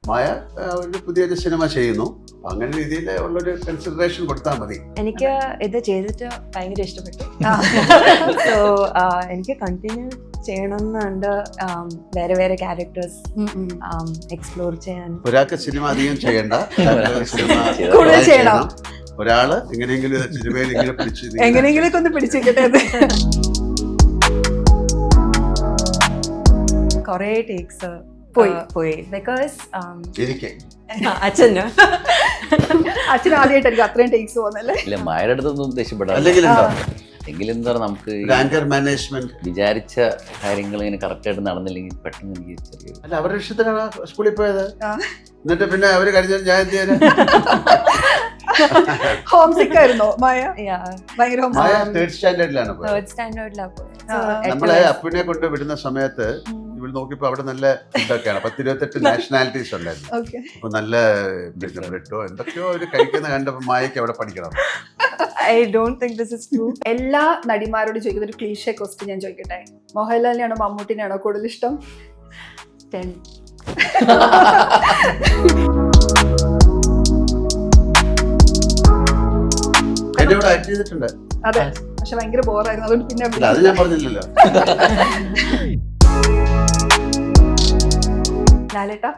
മായ ഒരു പുതിയൊരു സിനിമ ചെയ്യുന്നു. അങ്ങനെ രീതിയിൽ ഉള്ളൊരു കൺസിഡറേഷൻ കൊടുത്താൽ മതി. എനിക്ക് ഇത് ചെയ്തിട്ട് ഭയങ്കര ഇഷ്ടപ്പെട്ടു. സോ എനിക്ക് കണ്ടിന്യൂ ചെയ്യണമെന്നുണ്ട്. വേറെ വേറെ ക്യാരക്ടേഴ്സ് എക്സ്പ്ലോർ ചെയ്യാൻ. ഒരാൾക്ക് സിനിമ അധികം ചെയ്യണ്ട, സിനിമ കൂടുതൽ ചെയ്യണം. ഒരാള് എങ്ങനെയെങ്കിലും സിനിമയിൽ ഇങ്ങനെ പിടിച്ചു എങ്ങനെയെങ്കിലും ഒന്ന് പിടിച്ചിരിക്കട്ടെ. കുറേ ടേക്സ് പോയി ബിക്കോസ് എനിക്ക് അച്ഛന് ആദ്യമായിട്ടായിരിക്കും അത്രയും ടേക്സ് പോകുന്നല്ലേ. ഇല്ല, മായയുടെ അടുത്തൊന്നും ദേഷ്യപ്പെടാം. അല്ലെങ്കിൽ എങ്കിലും എന്താ നമുക്ക് ആങ്കർ മാനേജ്മെന്റ് വിചാരിച്ച കാര്യങ്ങൾ ഇങ്ങനെ കറക്റ്റ് ആയിട്ട് നടന്നില്ലെങ്കിൽ പെട്ടെന്ന് എനിക്ക് ചെറിയ അല്ല അവരുടെ ഇഷ്ടത്തിനാണ് സ്കൂളിൽ പോയത്. എന്നിട്ട് പിന്നെ അവര് കഴിഞ്ഞ ഞാൻ എന്ത് ചെയ്യാൻ? ഹോം സിക്ക് ആയിരുന്നോ മായ? ഭയങ്കര മായ തേർഡ് സ്റ്റാൻഡേർഡിലാണ് പോയത്. തേർഡ് സ്റ്റാൻഡേർഡിലാണ് പോയത്. നമ്മളെ അപ്പിനെ കൊണ്ട് വിടുന്ന സമയത്ത് ഇവിടെ നോക്കിയപ്പോ അവിടെ നല്ല ഫുഡൊക്കെയാണ്. 10-28 നാഷണാലിറ്റീസ് ഉണ്ടായിരുന്നു. അപ്പൊ നല്ല ബ്രെഡോ എന്തൊക്കെയോ ഒരു കഴിക്കുന്ന കണ്ടപ്പോ മായക്ക് അവിടെ പഠിക്കണം. I don't think this is true. എല്ലാ നടിമാരോടും ചോദിക്കുന്ന ഒരു ക്ലീഷേ ക്വസ്റ്റ്യൻ ഞാൻ ചോദിക്കട്ടെ. മോഹൻലാലിനെയാണോ മമ്മൂട്ടിനെയാണോ കൂടുതൽ ഇഷ്ടം? 10. എന്നെ ഇവിടെ ആക്ട് ചെയ്തിട്ടുണ്ട്. അതെ, പക്ഷെ ഭയങ്കര ബോറായിരുന്നു. അതുകൊണ്ട് പിന്നെ അത് ഞാൻ പറഞ്ഞില്ലല്ലോ. ലാലേട്ടാ,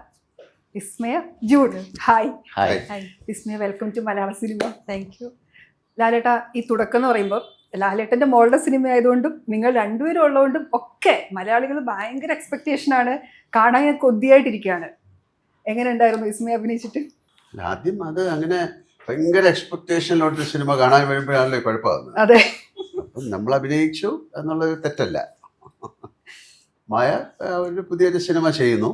Vismaya, Jude, hi. Hi. Vismaya, welcome to Malayala cinema. Thank you. ലാലേട്ടാ, ഈ തുടക്കം എന്ന് പറയുമ്പോൾ ലാലേട്ടന്റെ മോളുടെ സിനിമ ആയതുകൊണ്ടും നിങ്ങൾ രണ്ടുപേരും ഉള്ളതുകൊണ്ടും ഒക്കെ മലയാളികൾ ഭയങ്കര എക്സ്പെക്ടേഷനാണ്. കാണാൻ ഞാൻ കൊതിയായിട്ടിരിക്കുകയാണ്. എങ്ങനെ ഉണ്ടായിരുന്നു വിസ്മയ അഭിനയിച്ചിട്ട്? ആദ്യം അത് അങ്ങനെ ഭയങ്കര എക്സ്പെക്ടേഷനിലോട്ട് സിനിമ കാണാൻ വരുമ്പോഴാണല്ലോ കുഴപ്പമാകുന്നത്. അതെ, അപ്പം നമ്മൾ അഭിനയിച്ചു എന്നുള്ളത് തെറ്റല്ല. മായ ഒരു പുതിയൊരു സിനിമ ചെയ്യുന്നു.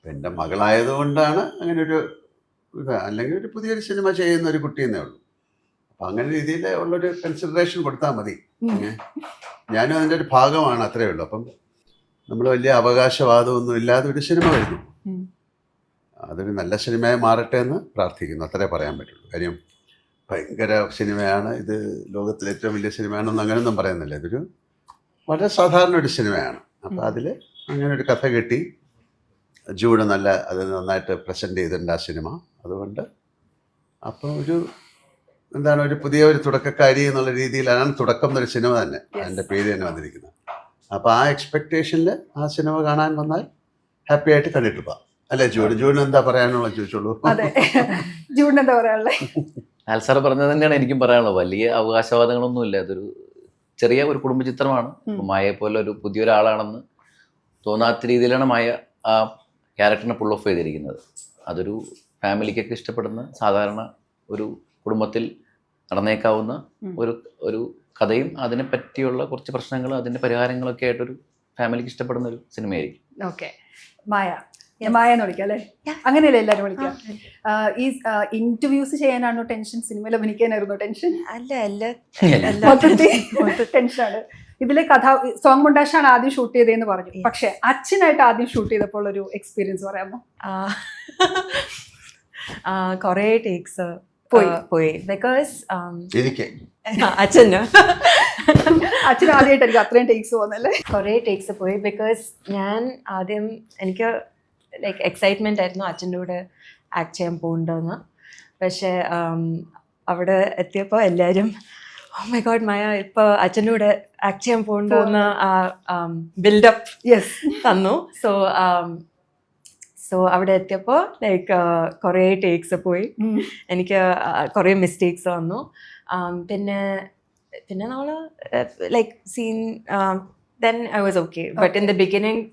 എൻ്റെ മകളായതുകൊണ്ടാണ് അങ്ങനെ ഒരു അല്ലെങ്കിൽ ഒരു പുതിയൊരു സിനിമ ചെയ്യുന്ന ഒരു കുട്ടിയെന്നേ ഉള്ളൂ. അപ്പം അങ്ങനെ രീതിയിൽ ഉള്ളൊരു കൺസിഡറേഷൻ കൊടുത്താൽ മതി. ഞാനും അതിൻ്റെ ഒരു ഭാഗമാണ്, അത്രയേ ഉള്ളൂ. അപ്പം നമ്മൾ വലിയ അവകാശവാദമൊന്നും ഇല്ലാതെ ഒരു സിനിമ വരുന്നു. അതൊരു നല്ല സിനിമയായി മാറട്ടെ എന്ന് പ്രാർത്ഥിക്കുന്നു. അത്രേ പറയാൻ പറ്റുള്ളൂ. കാര്യം ഭയങ്കര സിനിമയാണ് ഇത്, ലോകത്തിലെ ഏറ്റവും വലിയ സിനിമയാണെന്ന് അങ്ങനെയൊന്നും പറയുന്നില്ല. ഇതൊരു വളരെ സാധാരണ ഒരു സിനിമയാണ്. അപ്പോൾ അതിൽ അങ്ങനെ ഒരു കഥ കിട്ടി. ജൂഡ് അത് നന്നായിട്ട് പ്രസൻറ്റ് ചെയ്തിട്ടുണ്ട് ആ സിനിമ. അതുകൊണ്ട് അപ്പോൾ ഒരു പുതിയ ഒരു തുടക്കക്കാരി എന്നുള്ള രീതിയിലാണ് തുടക്കം എന്നൊരു സിനിമ തന്നെ, അതിൻ്റെ പേര് തന്നെ വന്നിരിക്കുന്നത്. അപ്പോൾ ആ എക്സ്പെക്റ്റേഷനിൽ ആ സിനിമ കാണാൻ വന്നാൽ ഹാപ്പി ആയിട്ട് കണ്ടിട്ട് പോവാം. അല്ലേ ജൂഡിന് എന്താ പറയാനുള്ളത് ചോദിച്ചോളൂ. അതെ, ജൂഡിന് എന്താ പറയാനുള്ളത്? ആൽസാർ പറഞ്ഞത് തന്നെയാണ് എനിക്കും പറയാനുള്ളത്. വലിയ അവകാശവാദങ്ങളൊന്നുമില്ല. അതൊരു ചെറിയ ഒരു കുടുംബ ചിത്രമാണ്. മായയെ പോലെ ഒരു പുതിയൊരാളാണെന്ന് തോന്നാത്ത രീതിയിലാണ് മായ ആ ക്യാരക്ടറിനെ പുൾ ഓഫ് ചെയ്തിരിക്കുന്നത്. അതൊരു ഫാമിലിക്കൊക്കെ ഇഷ്ടപ്പെടുന്ന സാധാരണ ഒരു കുടുംബത്തിൽ നടന്നേക്കാവുന്ന ഒരു കഥയും അതിനെ പറ്റിയുള്ള കുറച്ച് പ്രശ്നങ്ങൾ അതിൻ്റെ പരിഹാരങ്ങളൊക്കെ ആയിട്ടൊരു ഫാമിലിക്ക് ഇഷ്ടപ്പെടുന്ന ഒരു സിനിമയായിരിക്കും. ഓക്കെ, മായ എന്ന് വിളിക്കാം അല്ലേ? അങ്ങനെയല്ലേ എല്ലാവരും വിളിക്കാം. ഈ ഇന്റർവ്യൂസ് ചെയ്യാനാണോ ടെൻഷൻ, സിനിമയിൽ അഭിനയിക്കാനായിരുന്നോ ടെൻഷൻ? അല്ല ടെൻഷനാണ്. ഇതിലെ സോങ് മൊണ്ടാഷാണ് ആദ്യം ഷൂട്ട് ചെയ്തതെന്ന് പറഞ്ഞു. പക്ഷെ അച്ഛനായിട്ട് ആദ്യം ഷൂട്ട് ചെയ്തപ്പോൾ ഒരു എക്സ്പീരിയൻസ് പറയാമോ? കുറേ ടേക്സ് പോയി ബിക്കോസ് അച്ഛന് ആദ്യമായിട്ടായിരിക്കും അത്രയും ടേക്സ് പോകുന്നല്ലേ. കുറേ ടേക്സ് പോയി ബിക്കോസ് ഞാൻ ആദ്യം എനിക്ക് ലൈക്ക് എക്സൈറ്റ്മെന്റ് ആയിരുന്നു അച്ഛൻ്റെ കൂടെ ആക്ട് ചെയ്യാൻ പോകണ്ടെന്ന്. പക്ഷെ അവിടെ എത്തിയപ്പോൾ എല്ലാവരും ഓ മൈ ഗോഡ് മായ ഇപ്പോൾ അച്ഛൻ്റെ കൂടെ ആക്ട് ചെയ്യാൻ പോകണ്ടെന്ന് ബിൽഡപ്പ് തന്നു. സോ അവിടെ എത്തിയപ്പോൾ ലൈക്ക് കുറേ ടേക്സ് പോയി. എനിക്ക് കുറേ മിസ്റ്റേക്സ് വന്നു. പിന്നെ നമ്മൾ like scene then I was okay. But in the beginning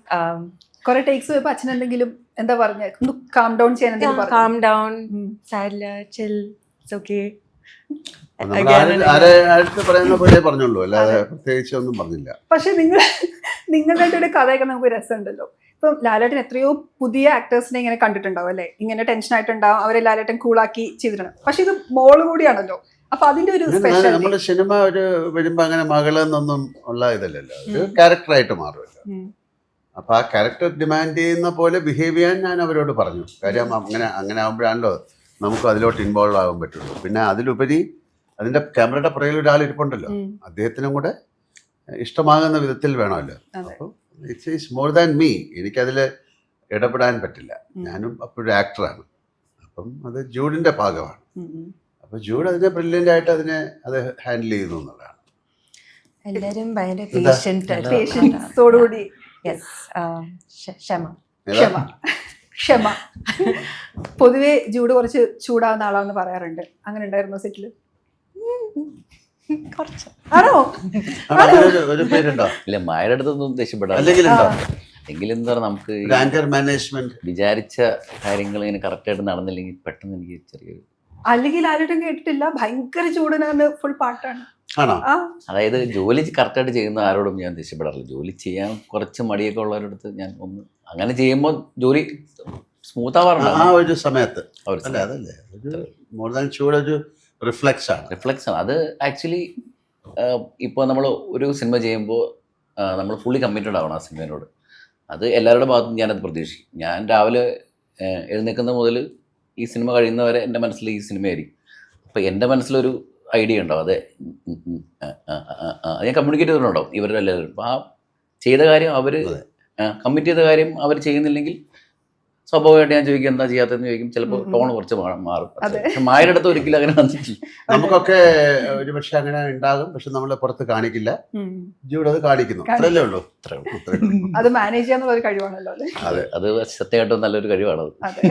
കുറെ ടേക്സ് പോയപ്പോൾ അച്ഛൻ എന്തെങ്കിലും എന്താ പറഞ്ഞ കാം ഡൗൺ ചെയ്യാൻ? കാം ഡൗൺ, സാരില്ല, ചിൽ, ഇറ്റ്സ് ഓക്കെ. പറയുന്ന പോലെ പറഞ്ഞോളൂ, അല്ലാതെ പ്രത്യേകിച്ച് ഒന്നും പറഞ്ഞില്ല. പക്ഷെ നിങ്ങളുടെ കഥയൊക്കെ നമുക്ക് രസമുണ്ടല്ലോ. ഇപ്പം ലാലേട്ടൻ എത്രയോ പുതിയ ആക്ടേഴ്സിനെ ഇങ്ങനെ കണ്ടിട്ടുണ്ടാവും അല്ലേ, ഇങ്ങനെ ടെൻഷൻ ആയിട്ടുണ്ടാവും, അവരെ ലാലേട്ടൻ കൂളാക്കി ചെയ്തിട്ടുണ്ട്. പക്ഷെ ഇത് മോള് കൂടിയാണല്ലോ. അപ്പൊ അതിന്റെ ഒരു നമ്മുടെ സിനിമ ഒരു വരുമ്പോ അങ്ങനെ മകളെന്നൊന്നും ഉള്ള ഇതല്ലല്ലോ, ഒരു ക്യാരക്ടറായിട്ട് മാറുമല്ലോ. അപ്പൊ ആ ക്യാരക്ടർ ഡിമാൻഡ് ചെയ്യുന്ന പോലെ ബിഹേവ് ചെയ്യാൻ ഞാൻ അവരോട് പറഞ്ഞു. കാര്യം അങ്ങനെ ആകുമ്പോഴാണല്ലോ നമുക്ക് അതിലോട്ട് ഇൻവോൾവ് ആകാൻ പറ്റുള്ളൂ. പിന്നെ അതിലുപരി അതിന്റെ ക്യാമറയുടെ പുറകിൽ ഒരാൾ ഇരിപ്പുണ്ടല്ലോ, അദ്ദേഹത്തിനും കൂടെ ഇഷ്ടമാകുന്ന വിധത്തിൽ വേണമല്ലോ. അപ്പോൾ ഇറ്റ്സ് മോർ ദാൻ മീ. എനിക്കതിൽ ഇടപെടാൻ പറ്റില്ല. ഞാനും അപ്പോഴും ആക്ടറാണ്. അപ്പം അത് ജൂഡിൻ്റെ ഭാഗമാണ്. അപ്പോൾ ജൂഡ് അതിനെ ബ്രില്യൻ്റ് ആയിട്ട് അത് ഹാൻഡിൽ ചെയ്യുന്നു എന്നുള്ളതാണ്. എല്ലാരും ഭയങ്കര എന്താ? പേഷ്യൻസോടുകൂടി ക്ഷമ. ക്ഷമ. പൊതുവെ ജൂഡ് കുറച്ച് ചൂടാവുന്ന ആളാന്ന് പറയാറുണ്ട്. അങ്ങനെ ഉണ്ടായിരുന്നോ സെറ്റിൽ? കുറച്ച്. ആണോ? ഒരു പേരുണ്ടോ? ഇല്ല, മായയുടെ അടുത്തൊന്നും ദേഷ്യപ്പെടാം. അല്ലെങ്കിൽ ഉണ്ടോ? എങ്കിലും എന്താ പറയുക, നമുക്ക് ഈ ആങ്കർ മാനേജ്മെന്റ് വിചാരിച്ച കാര്യങ്ങൾ ഇങ്ങനെ കറക്റ്റായിട്ട് നടന്നില്ലെങ്കിൽ പെട്ടെന്ന് എനിക്ക് ചെറിയൊരു, അല്ലെങ്കിൽ ആരും കേട്ടിട്ടില്ല, ഭയങ്കര ചൂടനാണ്, ഫുൾ പാട്ടാണ്. ആണോ? ആ അതായത് ജോലി കറക്റ്റായിട്ട് ചെയ്യുന്ന ആരോടും ഞാൻ ദേഷ്യപ്പെടാറില്ല. ജോലി ചെയ്യാൻ കുറച്ച് മടിയൊക്കെ ഉള്ളവരുടെ അടുത്ത് ഞാൻ ഒന്ന് അങ്ങനെ ചെയ്യുമ്പോൾ ജോലി സ്മൂത്ത് ആവാറുണ്ട്. ആ ഒരു സമയത്ത് അവർ അല്ല, അതല്ലേ ഒരു മോർ ദാൻ ചൂട് ഒരു റിഫ്ലെക്സ് ആണ്. റിഫ്ലക്സ് ആണ് അത്. ആക്ച്വലി ഇപ്പോൾ നമ്മൾ ഒരു സിനിമ ചെയ്യുമ്പോൾ നമ്മൾ ഫുള്ളി കമ്മിറ്റഡ് ആവണം ആ സിനിമയോട്. അത് എല്ലാവരുടെ ഭാഗത്തും ഞാനത് പ്രതീക്ഷിക്കും. ഞാൻ രാവിലെ എഴുന്നേൽക്കുന്ന മുതൽ ഈ സിനിമ കഴിയുന്നവരെ എൻ്റെ മനസ്സിൽ ഈ സിനിമയായിരിക്കും. അപ്പോൾ എൻ്റെ മനസ്സിലൊരു ഐഡിയ ഉണ്ടാവും. അതെ, ഞാൻ കമ്മ്യൂണിക്കേറ്റ് ചെയ്തിട്ടുണ്ടാവും ഇവരുടെ എല്ലാവരും. അപ്പോൾ ആ ചെയ്ത കാര്യം അവർ കമ്മിറ്റ് ചെയ്ത കാര്യം അവർ ചെയ്യുന്നില്ലെങ്കിൽ സ്വാഭാവികമായിട്ട് ഞാൻ ചോദിക്കും എന്താ ചെയ്യാത്തതെന്ന് ചോദിക്കും. ചിലപ്പോൾ ടോൺ കുറച്ച് മാറും. പക്ഷെ മായയുടെ അടുത്ത് ഒരിക്കലും അങ്ങനെ വന്നിട്ടില്ല. നമുക്കൊക്കെ ഒരു പക്ഷെ അങ്ങനെ ഉണ്ടാകും, പക്ഷെ നമ്മൾ പുറത്ത് കാണിക്കില്ല. ജൂഡ് അത് കാണിക്കുന്നു. അത്രയല്ലേ ഉള്ളൂ. അത് മാനേജ് ചെയ്യാന്നുള്ള ഒരു കഴിവാണല്ലോ അല്ലേ? അതെ, അത് സത്യമായിട്ടും നല്ലൊരു കഴിവാണത്. അതെ.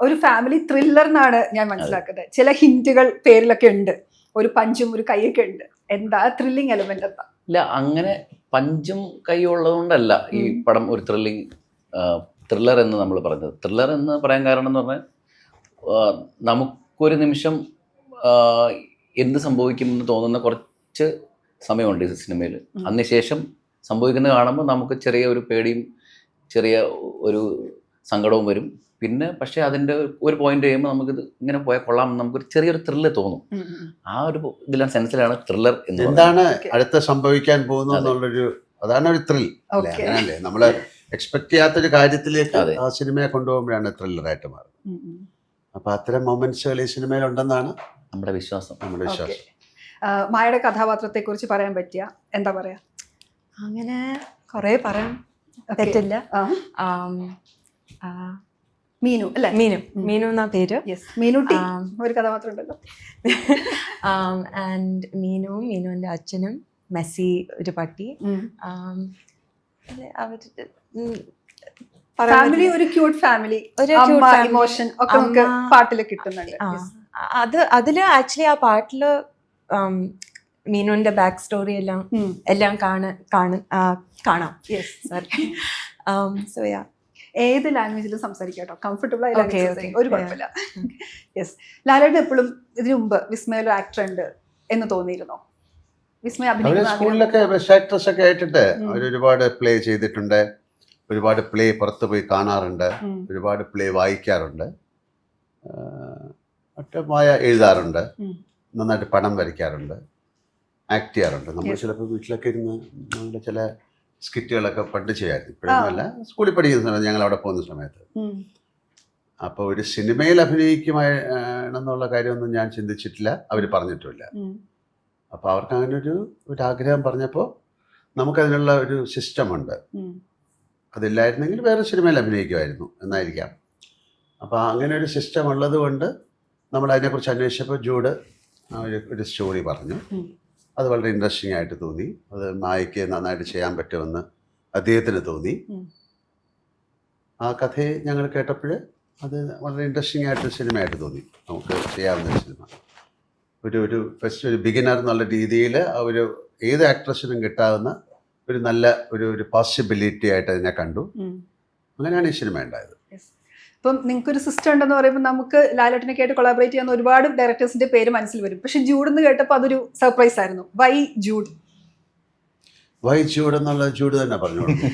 ഒരു ഫാമിലി ത്രില്ലർ എന്നാണ് ഞാൻ മനസ്സിലാക്കുന്നത്. ചില ഹിന്റുകൾ പേരിലൊക്കെ ഉണ്ട്, ഒരു പഞ്ചും ഒരു കൈയൊക്കെ ഉണ്ട്. എന്താ ത്രില്ലിംഗ് എലമെന്റ് എന്താ? ഇല്ല, അങ്ങനെ പഞ്ചും കൈ ഉള്ളതുകൊണ്ടല്ല ഈ പടം ഒരു ത്രില്ലർ എന്ന് നമ്മൾ പറഞ്ഞത്. ത്രില്ലർ എന്ന് പറയാൻ കാരണം എന്ന് പറഞ്ഞാൽ നമുക്കൊരു നിമിഷം എന്ത് സംഭവിക്കുമെന്ന് തോന്നുന്ന കുറച്ച് സമയമുണ്ട് ഈ സിനിമയിൽ. അതിനുശേഷം സംഭവിക്കുന്നത് കാണുമ്പോൾ നമുക്ക് ചെറിയ ഒരു പേടിയും ചെറിയ ഒരു സങ്കടവും വരും. പിന്നെ പക്ഷേ അതിൻ്റെ ഒരു പോയിന്റ് കഴിയുമ്പോൾ നമുക്കിത് ഇങ്ങനെ പോയാൽ കൊള്ളാം, നമുക്കൊരു ചെറിയൊരു ത്രില്ല് തോന്നും. ആ ഒരു ഇതിലാണ് സെൻസിലാണ് ത്രില്ലർ എന്ന് എന്താണ് അടുത്ത സംഭവിക്കാൻ പോകുന്നു എന്നുള്ളൊരു, അതാണ് ഒരു ത്രിൽ. അങ്ങനല്ലേ നമ്മള് എക്സ്പെക്ട് ചെയ്യാത്തൊരു കാര്യത്തിലേക്ക് ആ സിനിമയെ കൊണ്ടുപോകുമ്പോഴാണ് ത്രില്ലറായിട്ട് മാറുന്നത്. അപ്പൊ അത്തരം മൊമെന്റ്സുകൾ ഈ സിനിമയിൽ ഉണ്ടെന്നാണ് നമ്മുടെ വിശ്വാസം. മായയുടെ കഥാപാത്രത്തെ കുറിച്ച് പറയാൻ പറ്റിയ എന്താ പറയാ? അങ്ങനെ കുറെ പറയാൻ പറ്റില്ല. മീനു അല്ലേ? മീനു എന്നാ പേര്. മീനുട്ടി ഒരു കഥാപാത്രം ഉണ്ടല്ലോ. ആൻഡ് മീനുവിന്റെ അച്ഛനും മെസ്സി ഒരു പട്ടി. ഫാമിലി ഒരു ക്യൂട്ട് ഫാമിലി, ഒരു ഇമോഷൻ ഒക്കെ നമുക്ക് പാട്ടിൽ കിട്ടുന്നുണ്ട്. അതില് ആക്ച്വലി ആ പാട്ടില് മീനുവിന്റെ ബാക്ക് സ്റ്റോറി എല്ലാം കാണാം. സോറി. സോ യാ, ഏത് ലാംഗ്വേജിലും സംസാരിക്കാം കേട്ടോ, കംഫർട്ടബിൾ ആയി ഒരു കുഴപ്പമില്ല. യെസ്. ലാലേട്ടൻ എപ്പോഴും ഇതിനു മുമ്പ് വിസ്മയ ഒരു ആക്ടർ ഉണ്ട് എന്ന് തോന്നിയിരുന്നോ? വിസ്മയ സ്കൂളിലൊക്കെ ബെസ്റ്റ് ആക്ട്രസ് ഒക്കെ ആയിട്ടുണ്ട്. അവർ ഒരുപാട് പ്ലേ ചെയ്തിട്ടുണ്ട്, ഒരുപാട് പ്ലേ പുറത്ത് പോയി കാണാറുണ്ട്, ഒരുപാട് പ്ലേ വായിക്കാറുണ്ട്, ഒറ്റമായ എഴുതാറുണ്ട്, നന്നായിട്ട് പടം വരയ്ക്കാറുണ്ട്, ആക്ട് ചെയ്യാറുണ്ട്. നമ്മൾ ചിലപ്പോൾ വീട്ടിലൊക്കെ ഇരുന്ന് നമ്മളുടെ ചില സ്കിറ്റുകളൊക്കെ പണ്ട് ചെയ്യായിരുന്നു. ഇപ്പോഴൊന്നുമല്ല, സ്കൂളിൽ പഠിക്കുന്ന സമയത്ത്, ഞങ്ങൾ അവിടെ പോകുന്ന സമയത്ത്. അപ്പോൾ ഒരു സിനിമയിൽ അഭിനയിക്കുമെന്നുള്ള കാര്യമൊന്നും ഞാൻ ചിന്തിച്ചിട്ടില്ല, അവർ പറഞ്ഞിട്ടുമില്ല. അപ്പോൾ അവർക്ക് അങ്ങനെ ഒരു ആഗ്രഹം പറഞ്ഞപ്പോൾ നമുക്കതിനുള്ള ഒരു സിസ്റ്റമുണ്ട്. അതില്ലായിരുന്നെങ്കിൽ വേറെ സിനിമയിൽ അഭിനയിക്കുമായിരുന്നു എന്നായിരിക്കാം. അപ്പോൾ അങ്ങനെ ഒരു സിസ്റ്റം ഉള്ളത് കൊണ്ട് നമ്മൾ അതിനെക്കുറിച്ച് അന്വേഷിച്ചപ്പോൾ ജൂഡ് ഒരു സ്റ്റോറി പറഞ്ഞു. അത് വളരെ ഇൻട്രസ്റ്റിംഗ് ആയിട്ട് തോന്നി. അത് മായയ്ക്ക് നന്നായിട്ട് ചെയ്യാൻ പറ്റുമെന്ന് അദ്ദേഹത്തിന് തോന്നി. ആ കഥയെ ഞങ്ങൾ കേട്ടപ്പോൾ അത് വളരെ ഇൻട്രസ്റ്റിംഗ് ആയിട്ട് സിനിമയായിട്ട് തോന്നി. നമുക്ക് ചെയ്യാവുന്ന സിനിമ ഒരു ബിഗിനർ എന്നുള്ള രീതിയിൽ ഒരു ഏത് ആക്ട്രസിനും കിട്ടാവുന്ന ഒരു നല്ല ഒരു പോസിബിലിറ്റി ആയിട്ട് അതിനെ കണ്ടു. അങ്ങനെയാണ് ഈ സിനിമ ഉണ്ടായത്. ഇപ്പം നിങ്ങൾക്കൊരു സിസ്റ്റം ഉണ്ടെന്ന് പറയുമ്പോൾ നമുക്ക് ലാലേട്ടനൊക്കെ ആയിട്ട് കൊളാബറേറ്റ് ചെയ്യാവുന്ന ഒരുപാട് ഡയറക്ടേഴ്സിന്റെ പേര് മനസ്സിൽ വരും. പക്ഷെ ജൂഡ് എന്ന് കേട്ടപ്പോൾ അതൊരു സർപ്രൈസ് ആയിരുന്നു. വൈ ജൂഡ് എന്നുള്ള ജൂഡ് തന്നെ പറഞ്ഞു കൊടുക്കും.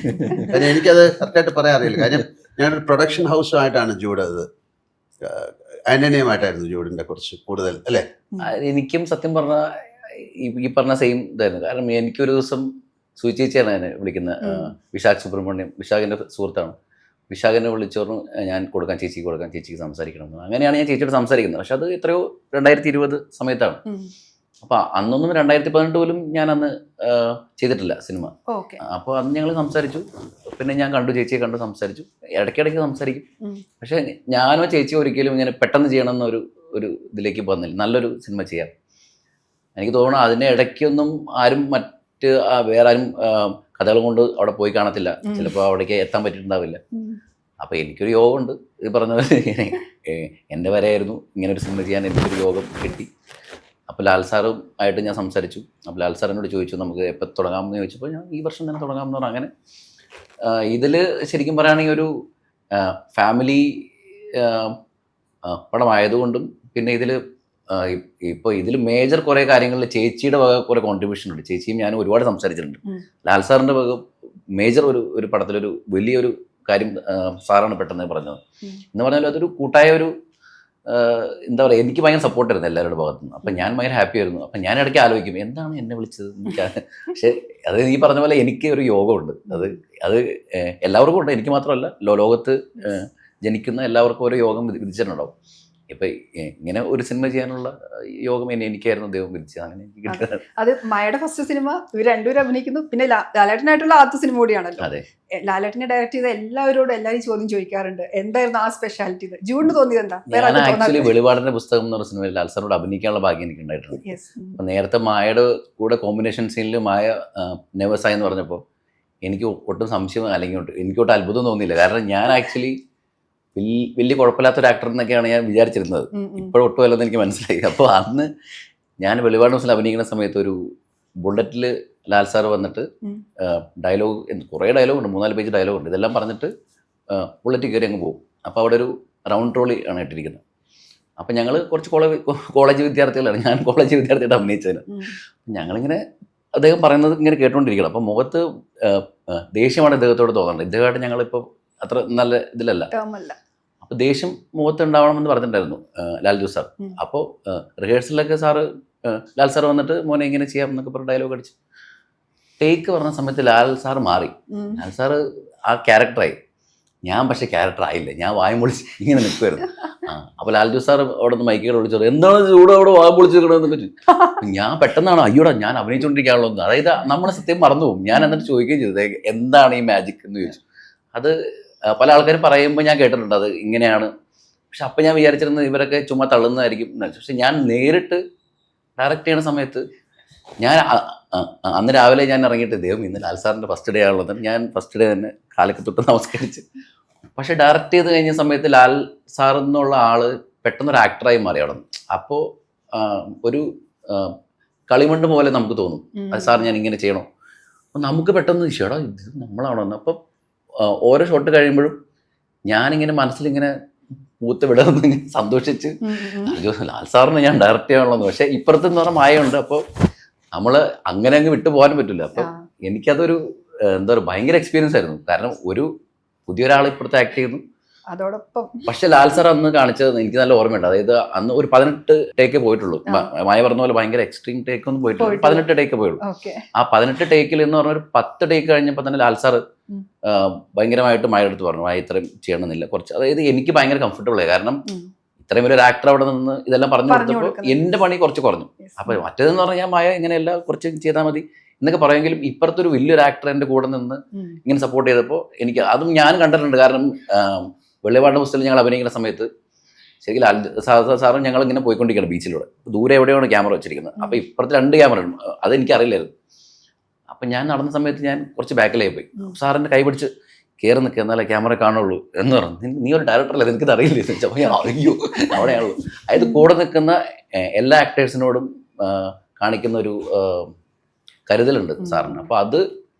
കാര്യം എനിക്കത് കറക്റ്റായിട്ട് പറയാൻ അറിയില്ല. കാര്യം ഞാനൊരു പ്രൊഡക്ഷൻ ഹൗസുമായിട്ടാണ് ജൂഡ്, അത് ആന്റണിയുമായിട്ടായിരുന്നു ജൂഡിന്റെ കുറച്ച് കൂടുതൽ അല്ലേ. എനിക്കും സത്യം പറഞ്ഞാൽ ഈ പറഞ്ഞ സെയിം ഇതായിരുന്നു. കാരണം എനിക്കൊരു ദിവസം സുചേച്ചിയാണ് എന്നെ വിളിക്കുന്നത്, വിശാഖ് സുബ്രഹ്മണ്യം, വിശാഖിന്റെ സുഹൃത്താണ്. വിശാഖിനെ വിളിച്ചോറും ഞാൻ ചേച്ചിക്ക് സംസാരിക്കണം. അങ്ങനെയാണ് ഞാൻ ചേച്ചിയോട് സംസാരിക്കുന്നത്. പക്ഷെ അത് എത്രയോ 2020 സമയത്താണ്. അപ്പോൾ അന്നൊന്നും 2018 പോലും ഞാൻ അന്ന് ചെയ്തിട്ടില്ല സിനിമ. ഓക്കെ. അപ്പോൾ അന്ന് ഞങ്ങൾ സംസാരിച്ചു. പിന്നെ ഞാൻ കണ്ടു, ചേച്ചിയെ കണ്ടു, സംസാരിച്ചു. ഇടയ്ക്കിടയ്ക്ക് സംസാരിക്കും. പക്ഷേ ഞാനോ ചേച്ചിയോ ഒരിക്കലും ഇങ്ങനെ പെട്ടെന്ന് ചെയ്യണം എന്നൊരു ഇതിലേക്ക് വന്നില്ല. നല്ലൊരു സിനിമ ചെയ്യാം. എനിക്ക് തോന്നുന്നു അതിൻ്റെ ഇടയ്ക്കൊന്നും ആരും വേറെ ആരും കഥകൾ കൊണ്ട് അവിടെ പോയി കാണത്തില്ല. ചിലപ്പോൾ അവിടേക്ക് എത്താൻ പറ്റിയിട്ടുണ്ടാവില്ല. അപ്പോൾ എനിക്കൊരു യോഗമുണ്ട്. ഇത് പറഞ്ഞ പോലെ എൻ്റെ വരെയായിരുന്നു ഇങ്ങനെ ഒരു സിനിമ ചെയ്യാൻ എനിക്കൊരു യോഗം കിട്ടി. അപ്പോൾ ലാൽ സാറും ആയിട്ട് ഞാൻ സംസാരിച്ചു. അപ്പോൾ ലാൽ സാറിനോട് ചോദിച്ചു നമുക്ക് എപ്പോൾ തുടങ്ങാമെന്ന് ചോദിച്ചപ്പോൾ ഞാൻ ഈ വർഷം തന്നെ തുടങ്ങാമെന്ന് പറഞ്ഞു. അങ്ങനെ ഇതിൽ ശരിക്കും പറയുകയാണെങ്കിൽ ഒരു ഫാമിലി പടമായതുകൊണ്ടും പിന്നെ ഇതിൽ ഇപ്പോൾ ഇതിൽ മേജർ കുറേ കാര്യങ്ങളിൽ ചേച്ചിയുടെ വക കുറേ കോൺട്രിബ്യൂഷൻ ഉണ്ട്. ചേച്ചിയും ഞാനും ഒരുപാട് സംസാരിച്ചിട്ടുണ്ട്. ലാൽ സാറിൻ്റെ വക മേജർ ഒരു പടത്തിലൊരു വലിയൊരു കാര്യം സാറാണ് പെട്ടെന്ന് പറഞ്ഞത്. എന്ന് പറഞ്ഞാൽ അതൊരു കൂട്ടായ ഒരു എന്താ പറയുക, എനിക്ക് ഭയങ്കര സപ്പോർട്ടായിരുന്നു എല്ലാവരുടെ ഭാഗത്തുനിന്ന്. അപ്പം ഞാൻ ഭയങ്കര ഹാപ്പി ആയിരുന്നു. അപ്പം ഞാൻ ഇടയ്ക്ക് ആലോചിക്കും എന്താണ് എന്നെ വിളിച്ചത് എനിക്ക്. പക്ഷേ അത് നീ പറഞ്ഞ പോലെ എനിക്ക് ഒരു യോഗമുണ്ട്. അത് എല്ലാവർക്കും ഉണ്ട്, എനിക്ക് മാത്രമല്ല, ലോകത്ത് ജനിക്കുന്ന എല്ലാവർക്കും ഓരോ യോഗം വിധിച്ചിട്ടുണ്ടാവും. ഇപ്പം ഇങ്ങനെ ഒരു സിനിമ ചെയ്യാനുള്ള യോഗം എനിക്കായിരുന്നു ദൈവം വിധിച്ചത്. അങ്ങനെ എനിക്ക് കിട്ടുന്നത്. അത് മയുടെ ഫസ്റ്റ് സിനിമ, ഇവർ രണ്ടുപേരും അഭിനയിക്കുന്നു. പിന്നെ ലാലേട്ടനായിട്ടുള്ള ആദ്യ സിനിമ കൂടിയാണല്ലോ. അതെ. ലാലേട്ടനെ ഡയറക്ട് ചെയ്ത എല്ലാവരും ചോദ്യം ചോദിക്കാറുണ്ട്, എന്തായിരുന്നു ആ സ്പെഷ്യാലിറ്റി? ജൂണിന് തോന്നിയത് എന്താ? ഞാൻ ആക്ച്വലി വെളിപാടിന്റെ പുസ്തകം എന്ന് പറഞ്ഞ സിനിമയിൽ ലാൽ സാറിനോട് അഭിനയിക്കാനുള്ള ഭാഗ്യം എനിക്ക് ഉണ്ടായിട്ടുണ്ട്. അപ്പം നേരത്തെ മായയുടെ കൂടെ കോമ്പിനേഷൻ സീനിൽ മായ നെവസായി എന്ന് പറഞ്ഞപ്പോൾ എനിക്ക് ഒട്ടും സംശയം അല്ലെങ്കിൽ എനിക്കൊട്ടും അത്ഭുതം തോന്നിയില്ല. കാരണം ഞാൻ ആക്ച്വലി വലിയ കുഴപ്പമില്ലാത്തൊരു ആക്ടർ എന്നൊക്കെയാണ് ഞാൻ വിചാരിച്ചിരുന്നത്. ഇപ്പോഴൊട്ടും അല്ലെന്ന് എനിക്ക് മനസ്സിലായി. അപ്പോൾ അന്ന് ഞാൻ വെളിപാട് ന്യൂസിൽ അഭിനയിക്കുന്ന സമയത്ത് ഒരു ബുള്ളറ്റിൽ ലാൽ സാർ വന്നിട്ട് ഡയലോഗ്, കുറേ ഡയലോഗുണ്ട്, 3-4 പേജ് ഡയലോഗുണ്ട്. ഇതെല്ലാം പറഞ്ഞിട്ട് ബുള്ളറ്റ് കയറി അങ്ങ് പോകും. അപ്പോൾ അവിടെ ഒരു റൗണ്ട് ട്രോളി ആണ് ഇട്ടിരിക്കുന്നത്. അപ്പം ഞങ്ങൾ കുറച്ച് കോളേജ് വിദ്യാർത്ഥികളാണ്. ഞാൻ കോളേജ് വിദ്യാർത്ഥിയായിട്ട് അഭിനയിച്ചതിന്. ഞങ്ങളിങ്ങനെ അദ്ദേഹം പറയുന്നത് ഇങ്ങനെ കേട്ടുകൊണ്ടിരിക്കണം. അപ്പം മുഖത്ത് ദേഷ്യമാണ് ഇദ്ദേഹത്തോട് തോന്നുന്നത്. ഇദ്ദേഹമായിട്ട് ഞങ്ങളിപ്പോൾ അത്ര നല്ല ഇതിലല്ല. അപ്പോൾ ദേഷ്യം മുഖത്ത് ഉണ്ടാവണമെന്ന് പറഞ്ഞിട്ടുണ്ടായിരുന്നു ലാൽ ജോസ് സാർ. അപ്പോൾ റിഹേഴ്സലിലൊക്കെ സാറ് ലാൽ സാർ വന്നിട്ട് മോനെ ഇങ്ങനെ ചെയ്യാം എന്നൊക്കെ പറഞ്ഞ് ഡയലോഗ് അടിച്ച് ടേക്ക് പറഞ്ഞ സമയത്ത് ലാൽ സാർ മാറി. ലാൽ സാറ് ആ ക്യാരക്ടറായി. ഞാൻ പക്ഷേ ക്യാരക്ടർ ആയില്ല. ഞാൻ വായം പൊളിച്ച് ഇങ്ങനെ നിൽക്കുമായിരുന്നു. അപ്പോൾ ലാൽ ജോസ് സാർ അവിടെ നിന്ന് മൈക്കുകൾ വിളിച്ചത് എന്താണ് ചൂട് അവിടെ വായം പൊളിച്ച് നിൽക്കണമെന്നൊക്കെ ചോദിച്ചു. ഞാൻ പെട്ടെന്നാണ് അയ്യോടാ ഞാൻ അഭിനയിച്ചുകൊണ്ടിരിക്കാനുള്ളൂ. അതായത് നമ്മൾ സത്യം മറന്നു പോകും. ഞാൻ എന്നിട്ട് ചോദിക്കുകയും ചെയ്തത് എന്താണ് ഈ മാജിക് എന്ന് ചോദിച്ചു. അത് പല ആൾക്കാരും പറയുമ്പോൾ ഞാൻ കേട്ടിട്ടുണ്ട് അത് ഇങ്ങനെയാണ്. പക്ഷെ അപ്പം ഞാൻ വിചാരിച്ചിരുന്നത് ഇവരൊക്കെ ചുമ്മാ തള്ളുന്നതായിരിക്കും. പക്ഷെ ഞാൻ നേരിട്ട് ഡയറക്റ്റ് ചെയ്യുന്ന സമയത്ത് ഞാൻ അന്ന് രാവിലെ ഞാൻ ഇറങ്ങിയിട്ട് ദൈവം ഇന്ന് ലാൽ സാറിൻ്റെ ഫസ്റ്റ് ഡേ ആണുള്ളത്. ഞാൻ ഫസ്റ്റ് ഡേ തന്നെ കാലൊക്കെ തൊട്ട് നമസ്കരിച്ച്. പക്ഷെ ഡയറക്റ്റ് ചെയ്ത് കഴിഞ്ഞ സമയത്ത് ലാൽ സാർ എന്നുള്ള ആള് പെട്ടെന്നൊരു ആക്ടറായി മാറി അവിടെ നിന്ന്. അപ്പോൾ ഒരു കളിമണ്ണ് പോലെ നമുക്ക് തോന്നും അത് സാർ ഞാൻ ഇങ്ങനെ ചെയ്യണോ. അപ്പം നമുക്ക് പെട്ടെന്ന് ചേടാ ഇത് നമ്മളാണോ. അപ്പം ഓരോ ഷോട്ട് കഴിയുമ്പോഴും ഞാനിങ്ങനെ മനസ്സിലിങ്ങനെ പൂത്ത് വിടുന്ന സന്തോഷിച്ച് ലാൽ സാറിന് ഞാൻ ഡയറക്റ്റ് ചെയ്യാനുള്ളതെന്ന്. പക്ഷേ ഇപ്പുറത്തെന്ന് പറഞ്ഞാൽ മായയുണ്ട്. അപ്പോൾ നമ്മൾ അങ്ങനെ അങ്ങ് വിട്ടു പോകാനും പറ്റില്ല. അപ്പം എനിക്കതൊരു എന്താ പറയുക ഭയങ്കര എക്സ്പീരിയൻസ് ആയിരുന്നു. കാരണം ഒരു പുതിയൊരാൾ ഇപ്പുറത്ത് ആക്ട് ചെയ്യുന്നു. അതോടൊപ്പം പക്ഷെ ലാൽ സാർ അന്ന് കാണിച്ചത് എനിക്ക് നല്ല ഓർമ്മയുണ്ട്. അതായത് അന്ന് ഒരു 18 ടേക്കേ പോയിട്ടുള്ളൂ. മായ പറഞ്ഞ പോലെ ഭയങ്കര എക്സ്ട്രീം ടേക്ക് ഒന്നും പോയിട്ടില്ല. 18 ടേക്കേ പോയുള്ളൂ. ആ 18 ടേക്കിൽ എന്ന് പറഞ്ഞ ഒരു 10 ടേക്ക് കഴിഞ്ഞപ്പോൾ തന്നെ ലാൽ സാർ ഭയങ്കരമായിട്ട് മായ എടുത്ത് പറഞ്ഞു മായ ഇത്രയും ചെയ്യണമെന്നില്ല കുറച്ച്. അതായത് എനിക്ക് ഭയങ്കര കംഫർട്ടബിൾ ആയി. കാരണം ഇത്രയും ഒരു ആക്ടർ അവിടെ നിന്ന് ഇതെല്ലാം പറഞ്ഞു കൊടുത്തപ്പോൾ എൻ്റെ പണി കുറച്ച് കുറഞ്ഞു. അപ്പൊ മറ്റേതെന്ന് പറഞ്ഞാൽ മായ ഇങ്ങനെയല്ല കുറച്ച് ചെയ്താൽ മതി എന്നൊക്കെ പറയുമെങ്കിലും ഇപ്പുറത്തൊരു വലിയൊരു ആക്ടർ എൻ്റെ കൂടെ നിന്ന് ഇങ്ങനെ സപ്പോർട്ട് ചെയ്തപ്പോൾ എനിക്ക് അതും ഞാൻ കണ്ടിട്ടുണ്ട്. കാരണം വെള്ളിവാടിന്റെ പുസ്തകത്തിൽ ഞങ്ങൾ അഭിനയിക്കുന്ന സമയത്ത് ശരിക്കും സാറും ഞങ്ങൾ ഇങ്ങനെ പോയിക്കൊണ്ടിരിക്കുകയാണ് ബീച്ചിലൂടെ. ദൂരെ എവിടെയാണ് ക്യാമറ വെച്ചിരിക്കുന്നത്. അപ്പോൾ ഇപ്പുറത്ത് 2 ക്യാമറ ഉണ്ട്. അതെനിക്കറിയില്ലായിരുന്നു. അപ്പം ഞാൻ നടന്ന സമയത്ത് ഞാൻ കുറച്ച് ബാക്കിലായി പോയി. സാറിൻ്റെ കൈ പിടിച്ച് കയറി നിൽക്കുക എന്നാലേ ക്യാമറ കാണുള്ളൂ എന്ന് പറഞ്ഞു. നീ ഒരു ഡയറക്ടറല്ലേ എനിക്കത് അറിയില്ല. അപ്പോൾ ഞാൻ അയ്യോ അവിടെയാണല്ലോ. അതായത് കൂടെ നിൽക്കുന്ന എല്ലാ ആക്ടേഴ്സിനോടും കാണിക്കുന്ന ഒരു കരുതലുണ്ട് സാറിന്. അപ്പോൾ അത്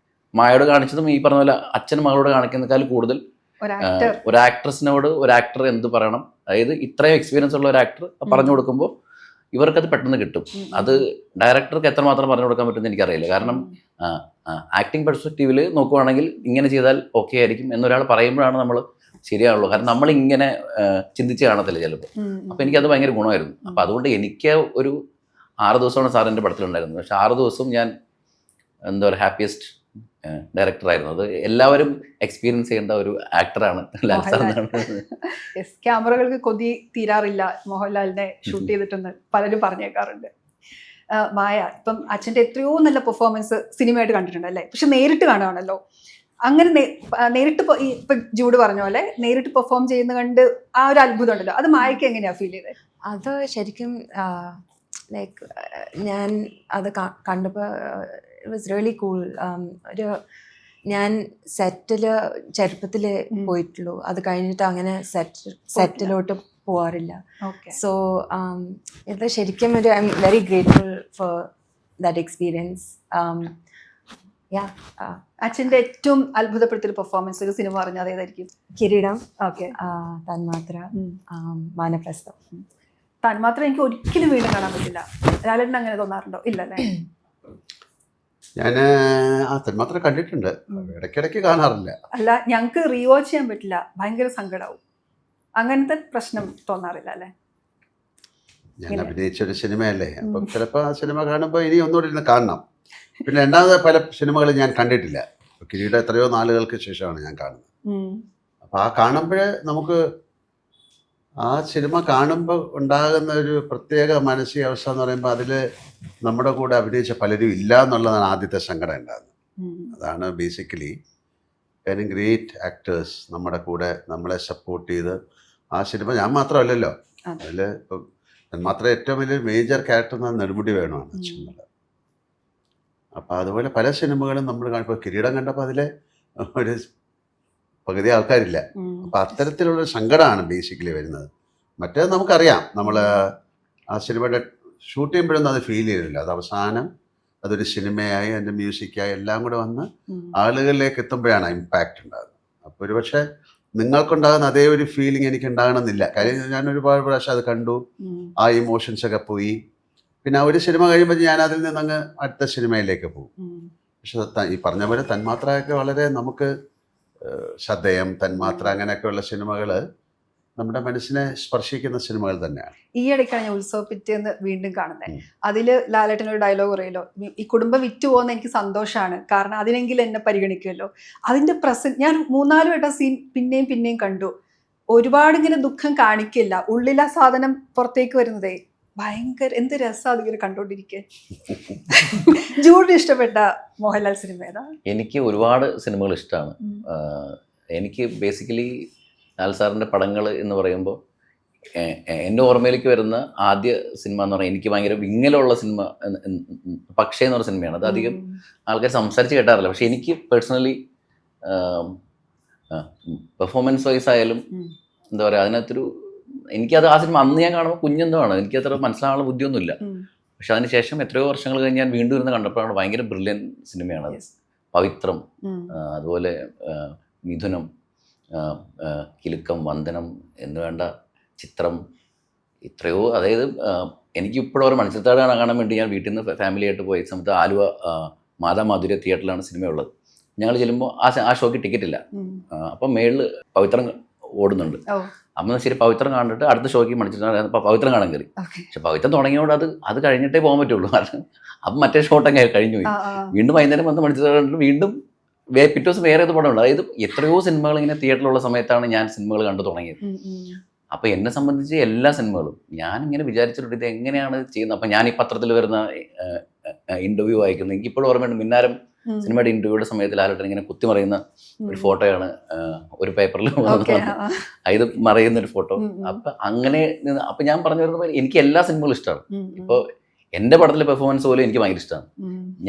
മായോട് കാണിച്ചതും ഈ പറഞ്ഞ പോലെ അച്ഛനും മകളോട് കാണിക്കുന്നതിനേക്കാൾ കൂടുതൽ ഒരു ആക്ട്രസിനോട് ഒരു ആക്ടർ എന്ത് പറയണം. അതായത് ഇത്രയും എക്സ്പീരിയൻസ് ഉള്ള ഒരു ആക്ടർ പറഞ്ഞു കൊടുക്കുമ്പോൾ ഇവർക്കത് പെട്ടെന്ന് കിട്ടും. അത് ഡയറക്ടർക്ക് എത്രമാത്രം പറഞ്ഞു കൊടുക്കാൻ പറ്റുമെന്ന് എനിക്കറിയില്ല. കാരണം ആക്ടിങ് പെർസ്പെക്റ്റീവിൽ നോക്കുവാണെങ്കിൽ ഇങ്ങനെ ചെയ്താൽ ഓക്കെ ആയിരിക്കും എന്നൊരാൾ പറയുമ്പോഴാണ് നമ്മൾ ശരിയാവുള്ളൂ. കാരണം നമ്മളിങ്ങനെ ചിന്തിച്ച് കാണത്തില്ല ചിലപ്പോൾ. അപ്പോൾ എനിക്കത് ഭയങ്കര ഗുണമായിരുന്നു. അപ്പോൾ അതുകൊണ്ട് എനിക്ക് ഒരു 6 ദിവസമാണ് സാർ എൻ്റെ പടത്തിലുണ്ടായിരുന്നത്. പക്ഷെ 6 ദിവസവും ഞാൻ എന്താ പറയുക ഹാപ്പിയസ്റ്റ് ഡയറക്ടറായിരുന്നു. അത് എല്ലാവരും എക്സ്പീരിയൻസ് ചെയ്യേണ്ട ഒരു ആക്ടറാണ് ലാൽ സാർ. ക്യാമറകൾക്ക് കൊതി തീരാറില്ല മോഹൻലാലിനെ ഷൂട്ട് ചെയ്തിട്ടെന്ന് പലരും പറഞ്ഞേക്കാറുണ്ട്. മായ ഇപ്പം അച്ഛൻ്റെ എത്രയോ നല്ല പെർഫോമൻസ് സിനിമയായിട്ട് കണ്ടിട്ടുണ്ട് അല്ലേ, പക്ഷെ നേരിട്ട് കാണുകയാണല്ലോ. അങ്ങനെ നേരിട്ട് ഇപ്പൊ ജൂഡ് പറഞ്ഞ പോലെ നേരിട്ട് പെർഫോം ചെയ്യുന്ന കണ്ട് ആ ഒരു അത്ഭുതം ഉണ്ടല്ലോ, അത് മായക്ക് എങ്ങനെയാ ഫീൽ ചെയ്തത്? അത് ശരിക്കും ലൈക്ക് ഞാൻ അത് കണ്ടപ്പോൾ ഇറ്റ് വാസ് റിയലി കൂൾ. ഒരു ഞാൻ സെറ്റിൽ ചെറുപ്പത്തിൽ പോയിട്ടുള്ളൂ, അത് കഴിഞ്ഞിട്ട് അങ്ങനെ സെറ്റിലോട്ട് പോവാറില്ല. സോ ഇത് ശരിക്കും ഒരു I am very grateful for that experience. അച്ഛൻ്റെ ഏറ്റവും അത്ഭുതപ്പെടുത്തിയൊരു പെർഫോമൻസ് ഒരു സിനിമ പറഞ്ഞാൽ അതേതായിരിക്കും? കിരീടം, ഓക്കെ, തന്മാത്ര, വാനപ്രസ്ഥം. തന്മാത്ര എനിക്ക് ഒരിക്കലും വീണ്ടും കാണാൻ പറ്റില്ല. ലാലേട്ടൻ അങ്ങനെ തോന്നാറുണ്ടോ? ഇല്ല അല്ലേ? ഞാൻ തന്മാത്ര കണ്ടിട്ടുണ്ട്, ഇടയ്ക്കിടയ്ക്ക് കാണാറില്ല. അല്ല, ഞങ്ങൾക്ക് റീവാച്ച് ചെയ്യാൻ പറ്റില്ല, ഭയങ്കര സങ്കടമാവും. അങ്ങനത്തെ പ്രശ്നം തോന്നാറില്ല അല്ലേ? ഞാൻ അഭിനയിച്ച ഒരു സിനിമയല്ലേ, അപ്പം ചിലപ്പോൾ ആ സിനിമ കാണുമ്പോൾ ഇനി ഒന്നുകൂടി ഇരുന്ന് കാണണം. പിന്നെ രണ്ടാമത് പല സിനിമകളും ഞാൻ കണ്ടിട്ടില്ല. കിരീടം എത്രയോ നാളുകൾക്ക് ശേഷമാണ് ഞാൻ കാണുന്നത്. അപ്പോൾ ആ കാണുമ്പോഴേ നമുക്ക് ആ സിനിമ കാണുമ്പോൾ ഉണ്ടാകുന്ന ഒരു പ്രത്യേക മാനസികാവസ്ഥ എന്ന് പറയുമ്പോൾ അതിൽ നമ്മുടെ കൂടെ അഭിനയിച്ച പലരും ഇല്ല എന്നുള്ളതാണ് ആദ്യത്തെ സങ്കടം ഉണ്ടാകുന്നത്. അതാണ് ബേസിക്കലി കാര്യം ഗ്രേറ്റ് ആക്ടേഴ്സ് നമ്മുടെ കൂടെ നമ്മളെ സപ്പോർട്ട് ചെയ്ത് ആ സിനിമ ഞാൻ മാത്രമല്ലല്ലോ, അതിൽ ഇപ്പം മാത്രം ഏറ്റവും വലിയ മേജർ ക്യാരക്ടർ എന്ന നെടുമുടി വേണമാണ് അച്ഛനുള്ളത്. അപ്പോൾ അതുപോലെ പല സിനിമകളും നമ്മൾ കാണുമ്പോൾ കിരീടം കണ്ടപ്പോൾ അതിലെ ഒരു പകുതി ആൾക്കാരില്ല. അപ്പം അത്തരത്തിലുള്ളൊരു സങ്കടമാണ് ബേസിക്കലി വരുന്നത്. മറ്റേത് നമുക്കറിയാം, നമ്മൾ ആ സിനിമയുടെ ഷൂട്ട് ചെയ്യുമ്പോഴൊന്നും അത് ഫീൽ ചെയ്തില്ല. അത് അവസാനം അതൊരു സിനിമയായി അതിൻ്റെ മ്യൂസിക്കായി എല്ലാം കൂടെ വന്ന് ആളുകളിലേക്ക് എത്തുമ്പോഴാണ് ഇമ്പാക്റ്റ് ഉണ്ടാകുന്നത്. അപ്പോൾ ഒരു പക്ഷേ നിങ്ങൾക്കുണ്ടാകുന്ന അതേ ഒരു ഫീലിംഗ് എനിക്ക് ഉണ്ടാകണമെന്നില്ല. കാര്യം ഞാൻ ഒരുപാട് പ്രാവശ്യം അത് കണ്ടു, ആ ഇമോഷൻസ് ഒക്കെ പോയി. പിന്നെ ആ ഒരു സിനിമ കഴിയുമ്പോൾ ഞാൻ അതിൽ നിന്നങ്ങ് അടുത്ത സിനിമയിലേക്ക് പോകും. പക്ഷെ ഈ പറഞ്ഞ പോലെ തന്മാത്രയൊക്കെ വളരെ നമുക്ക് ശ്രദ്ധേയം, തന്മാത്ര അങ്ങനെയൊക്കെയുള്ള സിനിമകൾ നമ്മുടെ മനസ്സിനെ സ്പർശിക്കുന്ന സിനിമകൾ തന്നെയാണ്. ഈ ഇടയ്ക്കാണ് ഞാൻ ഉത്സവ പിറ്റേന്ന് വീണ്ടും കാണുന്നത്. അതിൽ ലാലേട്ടനൊരു ഡയലോഗ് പറയല്ലോ, ഈ കുടുംബം വിറ്റു പോകുന്ന എനിക്ക് സന്തോഷമാണ്, കാരണം അതിനെങ്കിലും എന്നെ പരിഗണിക്കുമല്ലോ. അതിൻ്റെ ഞാൻ 3-4 വട്ടം സീൻ പിന്നെയും കണ്ടു. ഒരുപാട് ഇങ്ങനെ ദുഃഖം കാണിക്കില്ല, ഉള്ളിലാ സാധനം പുറത്തേക്ക് വരുന്നതേ ഭയങ്കര എന്ത് രസം അതിങ്ങനെ കണ്ടോണ്ടിരിക്കുക. ജൂഡിന് ഇഷ്ടപ്പെട്ട മോഹൻലാൽ സിനിമ ഏതാ? എനിക്ക് ഒരുപാട് സിനിമകൾ ഇഷ്ടമാണ്. എനിക്ക് ബേസിക്കലി ലാൽ സാറിൻ്റെ പടങ്ങൾ എന്ന് പറയുമ്പോൾ എൻ്റെ ഓർമ്മയിലേക്ക് വരുന്ന ആദ്യ സിനിമ എന്ന് പറഞ്ഞാൽ എനിക്ക് ഭയങ്കര വിങ്ങലുള്ള സിനിമ പക്ഷേ എന്ന് പറഞ്ഞ സിനിമയാണ്. അത് അധികം ആൾക്കാർ സംസാരിച്ച് കേട്ടാറില്ല, പക്ഷെ എനിക്ക് പേഴ്സണലി പെർഫോമൻസ് വൈസ് ആയാലും എന്താ പറയുക, അതിനകത്തൊരു എനിക്കത് ആ സിനിമ അന്ന് ഞാൻ കാണുമ്പോൾ കുഞ്ഞെന്താണ്, എനിക്കത്ര മനസ്സിലാകാനുള്ള ബുദ്ധിയൊന്നുമില്ല. പക്ഷെ അതിനുശേഷം എത്രയോ വർഷങ്ങൾ കഴിഞ്ഞ് ഞാൻ വീണ്ടും ഇരുന്ന് കണ്ടപ്പോഴാണ് ഭയങ്കര ബ്രില്യൻ സിനിമയാണത്. പവിത്രം, അതുപോലെ മിഥുനം, കിലുക്കം, വന്ദനം എന്ന് വേണ്ട ചിത്രം, ഇത്രയോ. അതായത് എനിക്കിപ്പോഴും ഒരു മത്സ്യത്താട് കാണാൻ വേണ്ടി ഞാൻ വീട്ടിൽ നിന്ന് ഫാമിലിയായിട്ട് പോയ സമയത്ത് ആലുവ മാതാമാധുര്യ തിയേറ്ററിലാണ് സിനിമയുള്ളത്. ഞങ്ങൾ ചെല്ലുമ്പോൾ ആ ഷോയ്ക്ക് ടിക്കറ്റ് ഇല്ല. അപ്പം മേളിൽ പവിത്രം ഓടുന്നുണ്ട്. അമ്മ ശരി പവിത്രം കണ്ടിട്ട് അടുത്ത ഷോയ്ക്ക് മണിച്ചിട്ടാണ് പവിത്രം കാണാൻ കയറി. പക്ഷെ പവിത്രം തുടങ്ങിയോണ്ട് അത് കഴിഞ്ഞിട്ടേ പോകാൻ പറ്റുള്ളൂ. കാരണം അപ്പം മറ്റേ ഷോട്ടൊക്കെ കഴിഞ്ഞു പോയി. വീണ്ടും വൈകുന്നേരം വന്ന് മണിച്ചിട്ട് കണ്ടിട്ട് വീണ്ടും പിറ്റേ ദിവസം വേറെ ഏത് പടമുണ്ട്. അതായത് എത്രയോ സിനിമകൾ ഇങ്ങനെ തിയേറ്ററിലുള്ള സമയത്താണ് ഞാൻ സിനിമകൾ കണ്ടു തുടങ്ങിയത്. അപ്പോൾ എന്നെ സംബന്ധിച്ച് എല്ലാ സിനിമകളും ഞാനിങ്ങനെ വിചാരിച്ചിട്ടുണ്ട് ഇത് എങ്ങനെയാണ് ചെയ്യുന്നത്. അപ്പം ഞാൻ ഈ പത്രത്തിൽ വരുന്ന ഇൻ്റർവ്യൂ വായിക്കുന്നത് എനിക്കിപ്പോഴും ഓർമ്മയുണ്ട്. മിന്നാരം സിനിമയുടെ ഇൻ്റർവ്യൂയുടെ സമയത്ത് ലാലേട്ടൻ ഇങ്ങനെ കുത്തിമറിയുന്ന ഒരു ഫോട്ടോയാണ് ഒരു പേപ്പറിൽ ഇത് മറയുന്ന ഒരു ഫോട്ടോ. അപ്പം അങ്ങനെ അപ്പം ഞാൻ പറഞ്ഞു വരുന്നത് എനിക്ക് എല്ലാ സിനിമകളും ഇഷ്ടമാണ്. ഇപ്പോൾ എൻ്റെ പടത്തിലെ പെർഫോമൻസ് പോലും എനിക്ക് ഭയങ്കര ഇഷ്ടമാണ്.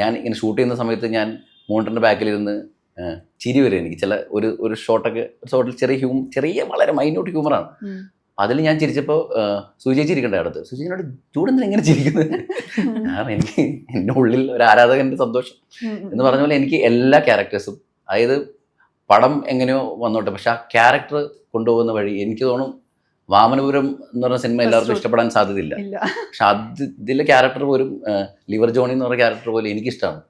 ഞാൻ ഇങ്ങനെ ഷൂട്ട് ചെയ്യുന്ന സമയത്ത് ഞാൻ മോണിറ്ററിൻ്റെ ബാക്കിലിരുന്ന് ചിരി വരും എനിക്ക്. ചില ഒരു ഷോട്ടിൽ ചെറിയ വളരെ മൈന്യൂട്ട് ഹ്യൂമറാണ്. അതിൽ ഞാൻ ചിരിച്ചപ്പോൾ സുചേച്ചി ഇരിക്കണ്ടേ അടുത്ത്. സുചേച്ചിനോട് ചൂടെന്തിനാ എങ്ങനെ ചിരിക്കുന്നത്? കാരണം എനിക്ക് എൻ്റെ ഉള്ളിൽ ഒരു ആരാധകൻ്റെ സന്തോഷം എന്ന് പറഞ്ഞ പോലെ എനിക്ക് എല്ലാ ക്യാരക്ടേഴ്സും, അതായത് പടം എങ്ങനെയോ വന്നോട്ടെ, പക്ഷെ ആ ക്യാരക്ടർ കൊണ്ടുപോകുന്ന വഴി എനിക്ക് തോന്നും വാമനപുരം എന്ന് പറഞ്ഞ സിനിമ എല്ലാവർക്കും ഇഷ്ടപ്പെടാൻ സാധ്യതയില്ല. പക്ഷെ ഇതിലെ ക്യാരക്ടർ പോലും ലിവർ ജോണി എന്ന് പറഞ്ഞ ക്യാരക്ടർ പോലും എനിക്കിഷ്ടമാണ്.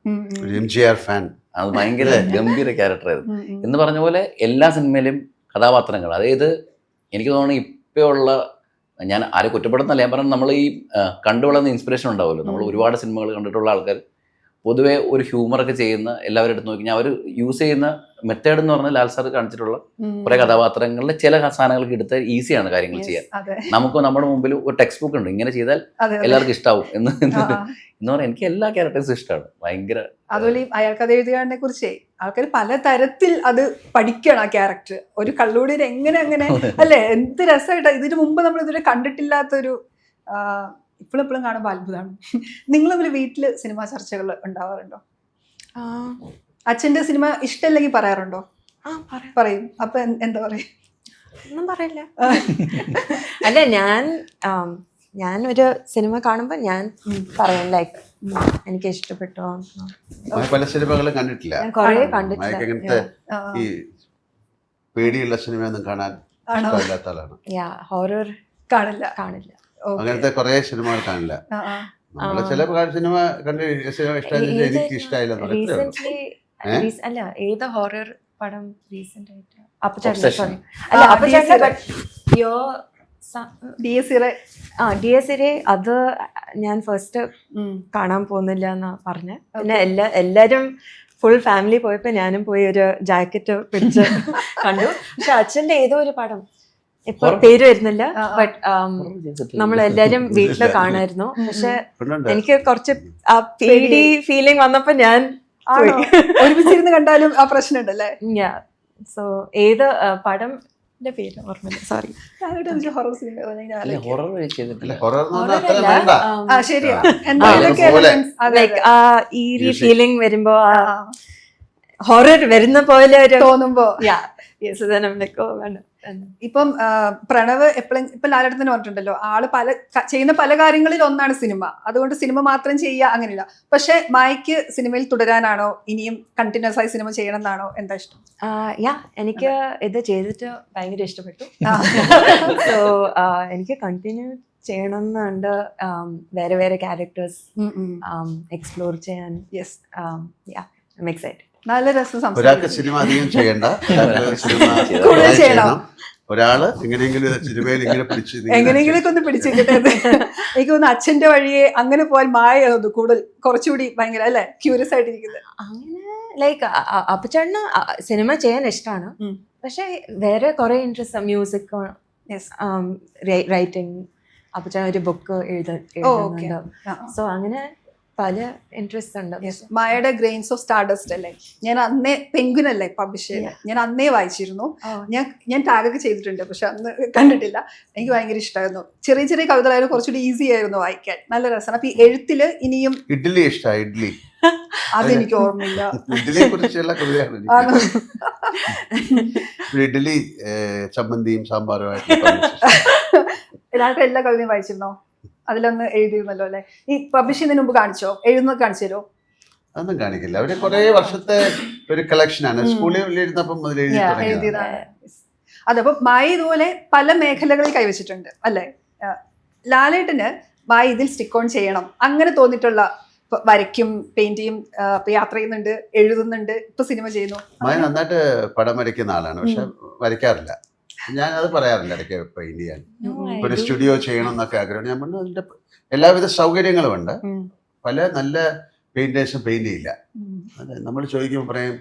അത് ഭയങ്കര ഗംഭീര ക്യാരക്ടറായിരുന്നു. എന്ന് പറഞ്ഞ പോലെ എല്ലാ സിനിമയിലും കഥാപാത്രങ്ങൾ, അതായത് എനിക്ക് തോന്നുന്നു ഇപ്പോഴുള്ള, ഞാൻ ആരെ കുറ്റപ്പെടുന്നല്ല, ഞാൻ പറഞ്ഞാൽ നമ്മൾ ഈ കണ്ടുവളർന്ന ഇൻസ്പിറേഷൻ ഉണ്ടാവുമല്ലോ. നമ്മൾ ഒരുപാട് സിനിമകൾ കണ്ടിട്ടുള്ള ആൾക്കാർ പൊതുവെ ഒരു ഹ്യൂമറൊക്കെ ചെയ്യുന്ന എല്ലാവരും എടുത്ത് നോക്കി അവർ യൂസ് ചെയ്യുന്ന മെത്തേഡ് എന്ന് പറഞ്ഞാൽ ലാൽ സാർ കാണിച്ചിട്ടുള്ള കുറെ കഥാപാത്രങ്ങളിൽ ചില സാധനങ്ങൾക്ക് എടുത്ത് ഈസിയാണ് കാര്യങ്ങൾ ചെയ്യാൻ. അതെ നമുക്ക് നമ്മുടെ മുമ്പിൽ ഒരു ടെക്സ്റ്റ് ബുക്ക് ഉണ്ട്, ഇങ്ങനെ ചെയ്താൽ അതെ എല്ലാവർക്കും ഇഷ്ടാവും എന്ന് ആ. എന്ന് പറഞ്ഞാൽ എനിക്ക് എല്ലാ ക്യാരക്ടേഴ്സും ഇഷ്ടമാണ് ഭയങ്കര. അതുപോലെ ഈ അയാൾക്കഥ എഴുതുകാരനെ കുറിച്ച് ആൾക്കാർ പലതരത്തിൽ അത് പഠിക്കണം. ആ ക്യാരക്ടർ ഒരു കള്ളുകൂടിയിൽ എങ്ങനെ അങ്ങനെ അല്ലെ, എന്ത് രസമായിട്ടാ. ഇതിനു മുമ്പ് നമ്മൾ ഇതുവരെ കണ്ടിട്ടില്ലാത്തൊരു ഇപ്പോഴെപ്പോഴും കാണുമ്പോൾ അത്ഭുതമാണ്. നിങ്ങൾ തമ്മിൽ വീട്ടില് സിനിമാ ചർച്ചകൾ ഉണ്ടാവാറുണ്ടോ? ആ, അച്ഛന്റെ സിനിമ ഇഷ്ടമല്ലെങ്കിൽ പറയാറുണ്ടോ? ആ, പറയാം. പറയും. അപ്പൊ എന്താ പറയാ? ഒന്നും പറയില്ല. അല്ല, ഞാനൊരു സിനിമ കാണുമ്പോൾ ഞാൻ പറയാം ലൈക്ക് എനിക്ക് ഇഷ്ടപ്പെട്ടോ. പല സിനിമകളും കണ്ടിട്ടില്ല. ഞാൻ കുറേ മയക്ക് കണ്ടിട്ടില്ല. അങ്ങനത്തെ ആ, ഈ പേടിയുള്ള സിനിമയൊന്നും കാണാൻ ആണോ? ഇഷ്ടമില്ലാത്ത ആളാണ്. ഹൊറർ കാണില്ല. കാണില്ല. Okay. അങ്ങനത്തെ കുറെ സിനിമകൾ കാണില്ല. ആ, ആ. നമ്മള് ചില സിനിമ കണ്ട് സിനിമ ഇഷ്ടമായില്ല, എനിക്ക് ഇഷ്ടമായില്ല. റീസെന്റ് അല്ല, ഏത് ഹൊറർ പടം റീസെന്റ് ആയിട്ട്? അപ്പച്ചേട്ടൻ, Obsession. സോറി, അല്ല ആ, അപ്പച്ചേട്ടൻ, DSE DSA അത് ഞാൻ ഫസ്റ്റ് കാണാൻ പോകുന്നില്ല എന്നാ പറഞ്ഞ. പിന്നെ എല്ലാരും ഫുൾ ഫാമിലി പോയപ്പോ ഞാനും പോയി ഒരു ജാക്കറ്റ് പിടിച്ച് കണ്ടു. പക്ഷെ അച്ഛന്റെ ഏതോ ഒരു പടം ഇപ്പൊ പേര് വരുന്നില്ല, ബട്ട് നമ്മളെല്ലാരും വീട്ടില് കാണായിരുന്നു. പക്ഷെ പെണ്ണുണ്ട്. എനിക്ക് കുറച്ച് ആ പേടി ഫീലിംഗ് വന്നപ്പോ ഞാൻ ആണോ? ഒരുമിച്ചിരുന്ന് കണ്ടാലും ആ പ്രശ്നം ഉണ്ടല്ലേ? സോ ഏത് പടംന്റെ പേര് ഓർമ്മയില്ല, സോറി. ഹൊറർ സിനിമ ഹൊറർ ചെയ്തിട്ടില്ല. അല്ല, horror എന്ന് പറഞ്ഞാൽ അത്ര വേണ്ട. ആ ശരിയാ. എന്തെങ്കിലുമൊക്കെ പോലെ. elements, അതെ, ലൈക്ക് അതെ. ആ ഈരി ഫീലിംഗ് വരുമ്പോ ആ, ഹൊറർ വരുന്ന പോലെ ഒരു തോന്നുമ്പോ വേണ്ട. ഇപ്പം പ്രണവ് എപ്പോഴും ഇപ്പൊ ലാലേട്ടൻ തന്നെ പറഞ്ഞിട്ടുണ്ടല്ലോ, ആള് ചെയ്യുന്ന പല കാര്യങ്ങളിൽ ഒന്നാണ് സിനിമ. അതുകൊണ്ട് സിനിമ മാത്രം ചെയ്യുക അങ്ങനെയില്ല. പക്ഷെ മായ്ക്ക് സിനിമയിൽ തുടരാനാണോ, ഇനിയും കണ്ടിന്യൂസ് ആയി സിനിമ ചെയ്യണം എന്നാണോ, എന്താ ഇഷ്ടം? എനിക്ക് ഇത് ചെയ്തിട്ട് ഭയങ്കര ഇഷ്ടപ്പെട്ടു. സോ എനിക്ക് കണ്ടിന്യൂ ചെയ്യണമെന്നുണ്ട്. വേറെ വേറെ ക്യാരക്ടേഴ്സ് എക്സ്പ്ലോർ ചെയ്യാൻ. Yes, I'm excited. നല്ല രസം ഒരാൾക്ക് സംസാരിക്കും. സിനിമ അധികം ചെയ്യണ്ട, ഒരാൾക്ക് സിനിമ കൂടുതൽ നന്നായി ചെയ്യണം. ചെയ്യണം. ഒരാള് എങ്ങനെയെങ്കിലും സിനിമയിൽ ഇങ്ങനെ പിടിച്ച് എങ്ങനെയെങ്കിലൊക്കെ ഒന്ന് പിടിച്ചിരിക്കട്ടെ. എനിക്ക് തോന്നുന്നു അച്ഛന്റെ വഴിയെ അങ്ങനെ പോയാൽ മായ തോന്നുന്നു കൂടുതൽ കുറച്ചുകൂടി ഭയങ്കര അല്ലെ ക്യൂരിയസ് ആയിട്ടിരിക്കുന്നത്. അങ്ങനെ ലൈക്ക് അപ്പച്ചേട്ടന് സിനിമ ചെയ്യാൻ ഇഷ്ടമാണ്. പക്ഷെ വേറെ കുറെ ഇൻട്രസ്റ്റ്, മ്യൂസിക്, റൈറ്റിംഗ്. അപ്പച്ചേട്ടൻ ഒരു ബുക്ക് എഴുതുന്നുണ്ട്. സോ അങ്ങനെ പല ഇൻട്രസ്റ്റ് ഉണ്ട്. മായയുടെ ഗ്രെയിൻസ് ഓഫ് സ്റ്റാർഡസ്റ്റ് അല്ലേ, ഞാൻ അന്നേ പെൻഗ്വിനല്ലേ പബ്ലിഷ് ചെയ്തത്, ഞാൻ അന്നേ വായിച്ചിരുന്നു. ഞാൻ ടാഗൊക്കെ ചെയ്തിട്ടുണ്ട്, പക്ഷെ അന്ന് കണ്ടിട്ടില്ല. എനിക്ക് ഭയങ്കര ഇഷ്ടമായിരുന്നു. ചെറിയ ചെറിയ കവിതകളായാലും കുറച്ചുകൂടി ഈസി ആയിരുന്നു വായിക്കാൻ, നല്ല രസമാണ്. അപ്പൊ ഈ എഴുത്തില് ഇനിയും ഇഡ്ഡലി ഇഷ്ടമാണ്. ഇഡ്ഡലി അതെനിക്ക് ഓർമ്മയില്ല. ഇഡ്ഡലിയെ കുറിച്ചുള്ള കവിതയാണ് ആണോ? ഇഡ്ഡലി ചമ്മന്തിയും സാമ്പാറുമായിട്ട് എല്ലാവർക്കും എല്ലാ കവിതയും വായിച്ചിരുന്നോ? അതിലൊന്ന് എഴുതിയിരുന്നല്ലോ അല്ലെ. ഈ പബ്ലിഷ് ചെയ്യുന്നതിന് മുമ്പ് കാണിച്ചോ, എഴുതുന്നത് കാണിച്ചു തരുമോ? അതൊന്നും കാണിക്കില്ല. അവര് കുറെ വർഷത്തെ ഒരു കളക്ഷനാണ്. സ്കൂളിൽ ഇരുന്നപ്പം മുതൽ എഴുതി തുടങ്ങിയത്. എഴുതിയതാണ്. അതപ്പോ മായ ഇതുപോലെ പല മേഖലകളിൽ കൈവച്ചിട്ടുണ്ട് അല്ലെ. ലാലേട്ടന് മായ ഇതിൽ സ്റ്റിക്ക് ഓൺ ചെയ്യണം അങ്ങനെ തോന്നിയിട്ടുള്ള, വരയ്ക്കും, പെയിന്റ് ചെയ്യും, യാത്ര ചെയ്യുന്നുണ്ട്, എഴുതുന്നുണ്ട്, ഇപ്പൊ സിനിമ ചെയ്യുന്നു. മായ നന്നായിട്ട് പടം വരയ്ക്കുന്ന ആളാണ്, പക്ഷെ വരയ്ക്കാറില്ല. ഞാൻ അത് പറയാറുണ്ട് ഇടയ്ക്ക്. പെയിന്റ് ചെയ്യാൻ ഒരു സ്റ്റുഡിയോ ചെയ്യണം എന്നൊക്കെ ആഗ്രഹം. ഞാൻ പറഞ്ഞു അതിന്റെ എല്ലാവിധ സൗകര്യങ്ങളും ഉണ്ട്. പല നല്ല പെയിന്റേഴ്സും പെയിന്റ് ചെയ്യില്ല. അതെ, നമ്മൾ ചോദിക്കുമ്പോൾ പറയും